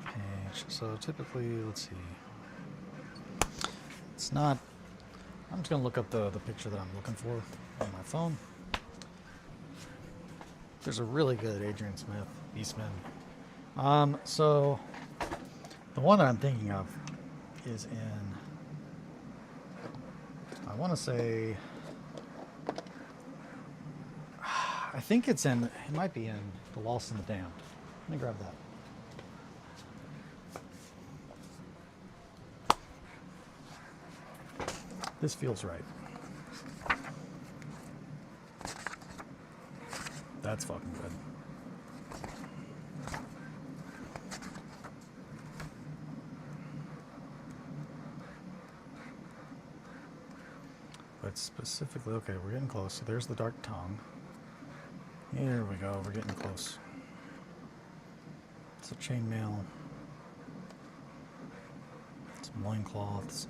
page. So typically, let's see. It's not. I'm just gonna look up the picture that I'm looking for on my phone. There's a really good Adrian Smith Beastman. So the one that I'm thinking of is in. I want to say. I think it's in. It might be in The Lost and the Damned. Let me grab that. This feels right. That's fucking good. But specifically, okay, we're getting close. So there's the dark tongue. Here we go. We're getting close. It's a chainmail. Some loincloths.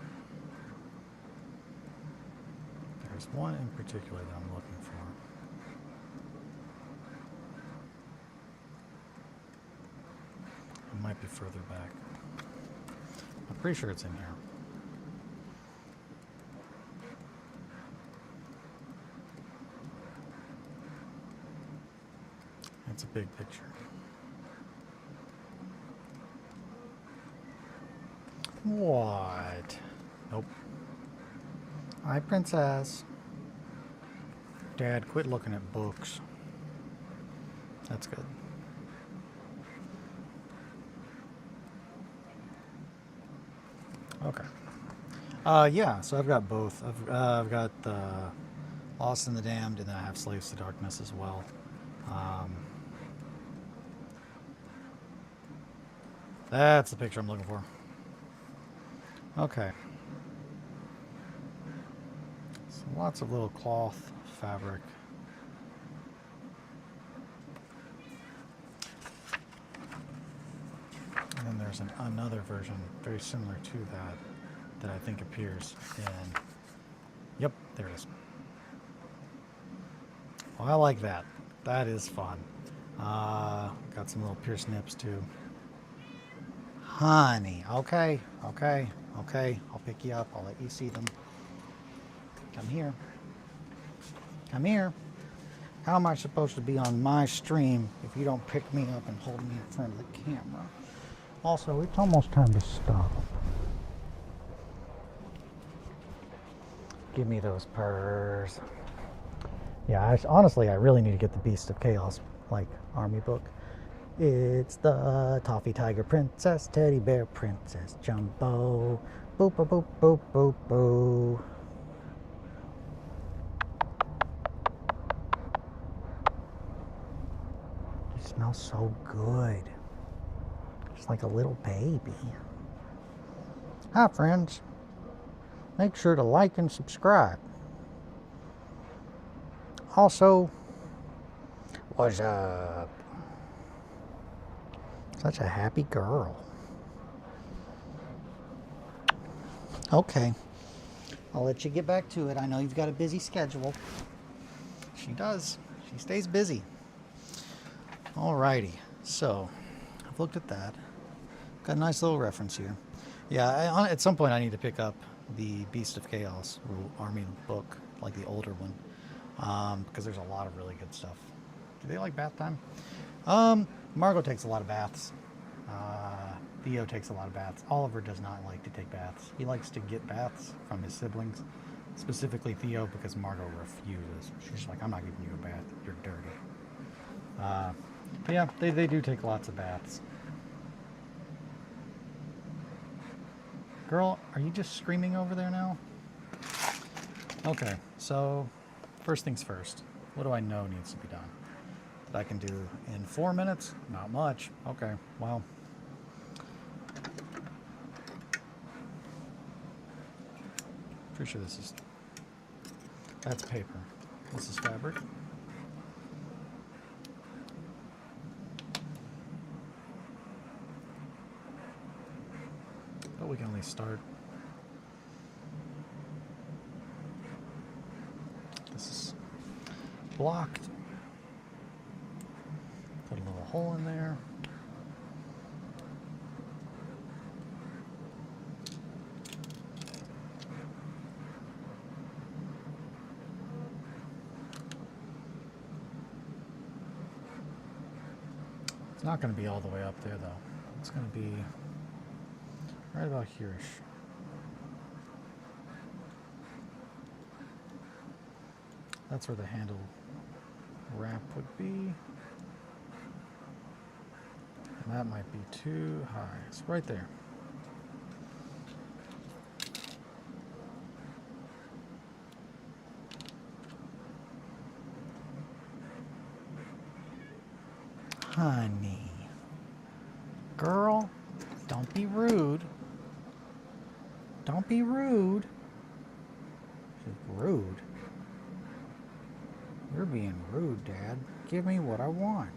There's one in particular that I'm looking for. It might be further back. I'm pretty sure it's in here. It's a big picture. What? Nope. Hi, princess. Dad, quit looking at books. That's good. Okay. Yeah, so I've got both. I've got Lost and the Damned, and then I have Slaves to Darkness as well. That's the picture I'm looking for. Okay. So lots of little cloth fabric. And then there's another version very similar to that I think appears in. Yep, there it is. Well, I like that. That is fun. Got some little pierced nips too. Honey, okay. I'll pick you up. I'll let you see them. Come here. Come here. How am I supposed to be on my stream if you don't pick me up and hold me in front of the camera? Also, it's almost time to stop. Give me those purrs. Yeah, honestly, I really need to get the Beast of Chaos, army book. It's the Toffee Tiger Princess, Teddy Bear Princess Jumbo. Boop, boop, boop, boop, boop, boop. You smell so good. Just like a little baby. Hi, friends. Make sure to like and subscribe. Also, what's up? Such a happy girl. Okay, I'll let you get back to it. I know you've got a busy schedule. She does. She stays busy. Alrighty, so I've looked at that. Got a nice little reference here. Yeah, at some point I need to pick up the Beast of Chaos Army book, like the older one, because there's a lot of really good stuff. Do they like bath time? Margot takes a lot of baths. Theo takes a lot of baths. Oliver does not like to take baths. He likes to get baths from his siblings, specifically Theo, because Margot refuses. She's like, I'm not giving you a bath. You're dirty. But yeah, they do take lots of baths. Girl, are you just screaming over there now? Okay, so first things first. What do I know needs to be done? That I can do in 4 minutes? Not much. Okay, well. Pretty sure that's paper. This is fabric. But we can at least start. This is blocked. Put a little hole in there. It's not going to be all the way up there, though. It's going to be right about here-ish. That's where the handle wrap would be. And that might be too high. It's right there. Honey. Girl, don't be rude. Don't be rude. She's rude. You're being rude, Dad. Give me what I want.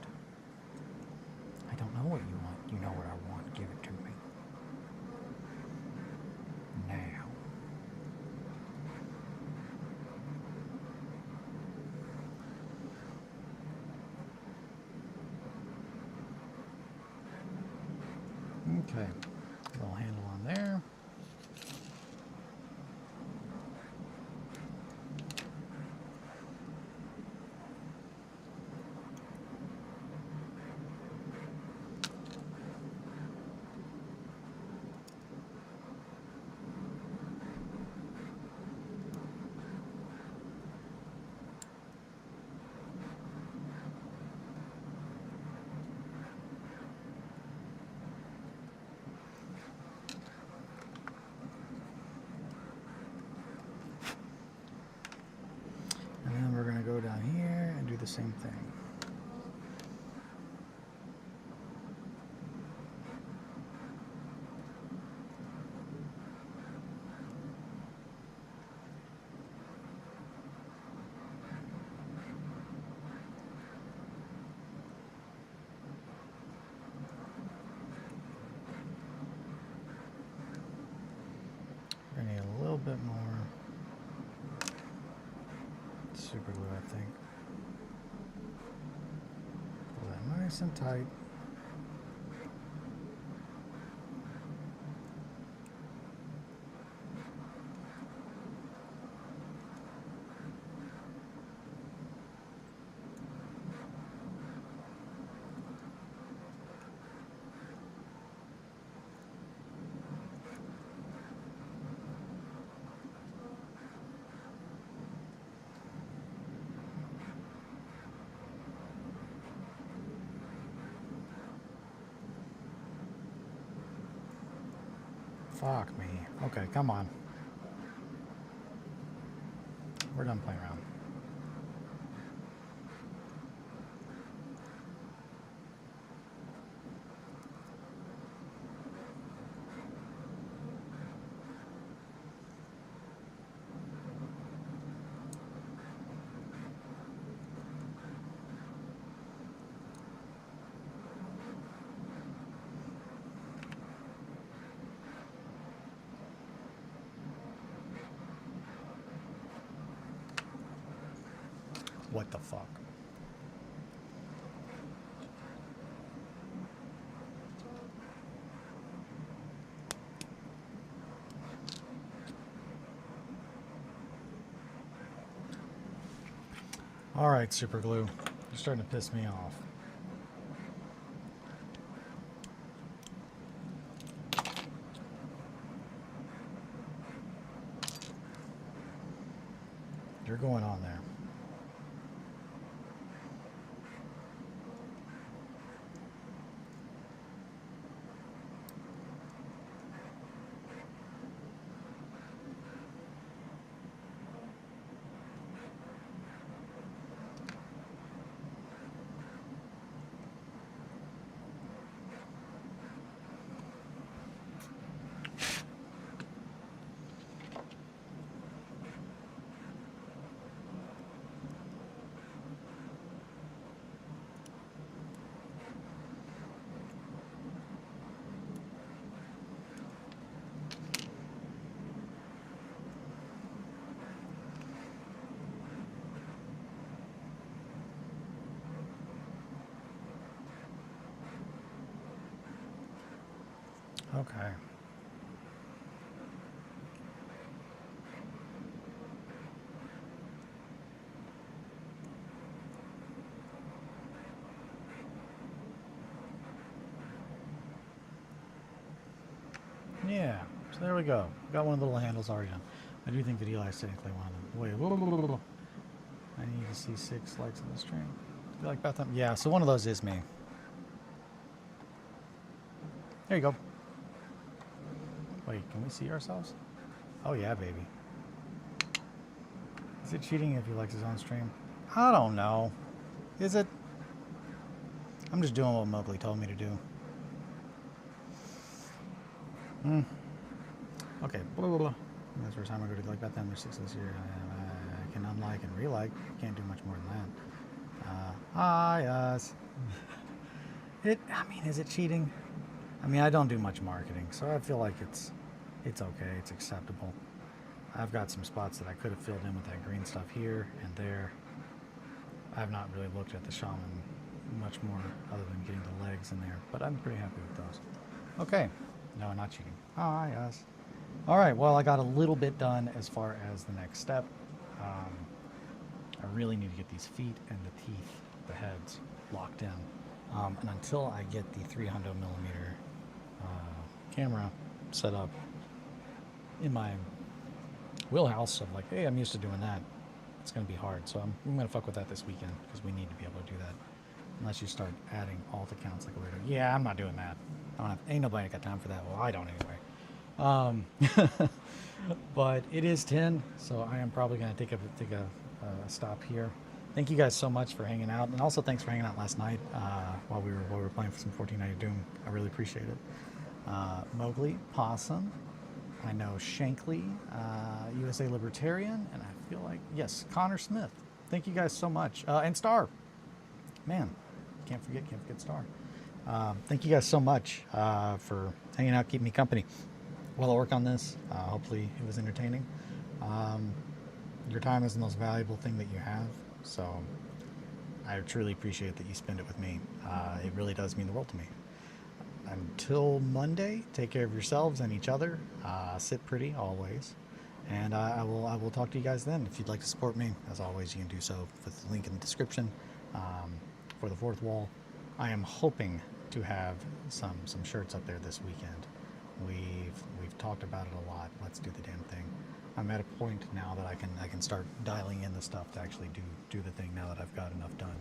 I don't know what you want. You know what I want. Give it to me. Now. Okay. Little handle on there. Go down here and do the same thing. I need a little bit more super glue, I think. Pull that nice and tight. Fuck me. Okay, come on. We're done playing around. What the fuck? All right, super glue. You're starting to piss me off. You're going on there. Okay. Yeah, so there we go. Got one of the little handles already done. I do think that Eli's technically one of them. Wait, I need to see 6 likes on the stream. Do you like Bethlehem? Yeah, so one of those is me. There you go. Wait, can we see ourselves? Oh yeah, baby. Is it cheating if he likes his own stream? I don't know. Is it? I'm just doing what Mowgli told me to do. Okay. Blah, blah, blah. That's the first time I go to like Bethlehem. There's 6 this year. I can unlike and relike. Can't do much more than that. Hi, us. I mean, is it cheating? I mean, I don't do much marketing, so I feel like it's okay. It's acceptable. I've got some spots that I could have filled in with that green stuff here and there. I've not really looked at the shaman much more other than getting the legs in there, but I'm pretty happy with those. Okay. No, not cheating. Hi, yes. All right, well, I got a little bit done as far as the next step. I really need to get these feet and the teeth, the heads, locked in. And until I get the 300 millimeter camera set up in my wheelhouse of like, hey, I'm used to doing that, it's going to be hard. So I'm going to fuck with that this weekend because we need to be able to do that. Unless you start adding alt accounts like a weirdo. Yeah, I'm not doing that. Ain't nobody got time for that. Well, I don't anyway. But it is 10, so I am probably going to take a stop here. Thank you guys so much for hanging out, and also thanks for hanging out last night while we were playing for some 1490 Doom. I really appreciate it. Mowgli, Possum, I know Shankly, USA Libertarian, and I feel like yes, Connor Smith. Thank you guys so much, and Star. Man, can't forget Star. Thank you guys so much for hanging out, keeping me company while I work on this. Hopefully it was entertaining. Your time is the most valuable thing that you have, so I truly appreciate that you spend it with me. It really does mean the world to me. Until Monday, take care of yourselves and each other. Sit pretty always, and I will talk to you guys then. If you'd like to support me, as always, you can do so with the link in the description. For the fourth wall, I am hoping to have some shirts up there this weekend. We've talked about it a lot. Let's do the damn thing. I'm at a point now that I can start dialing in the stuff to actually do the thing now that I've got enough done.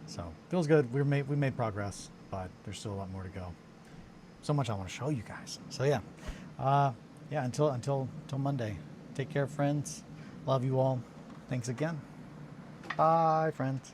So feels good. We made progress, but there's still a lot more to go. So much I want to show you guys. So yeah, Yeah, until Monday. Take care, friends. Love you all. Thanks again. Bye, friends.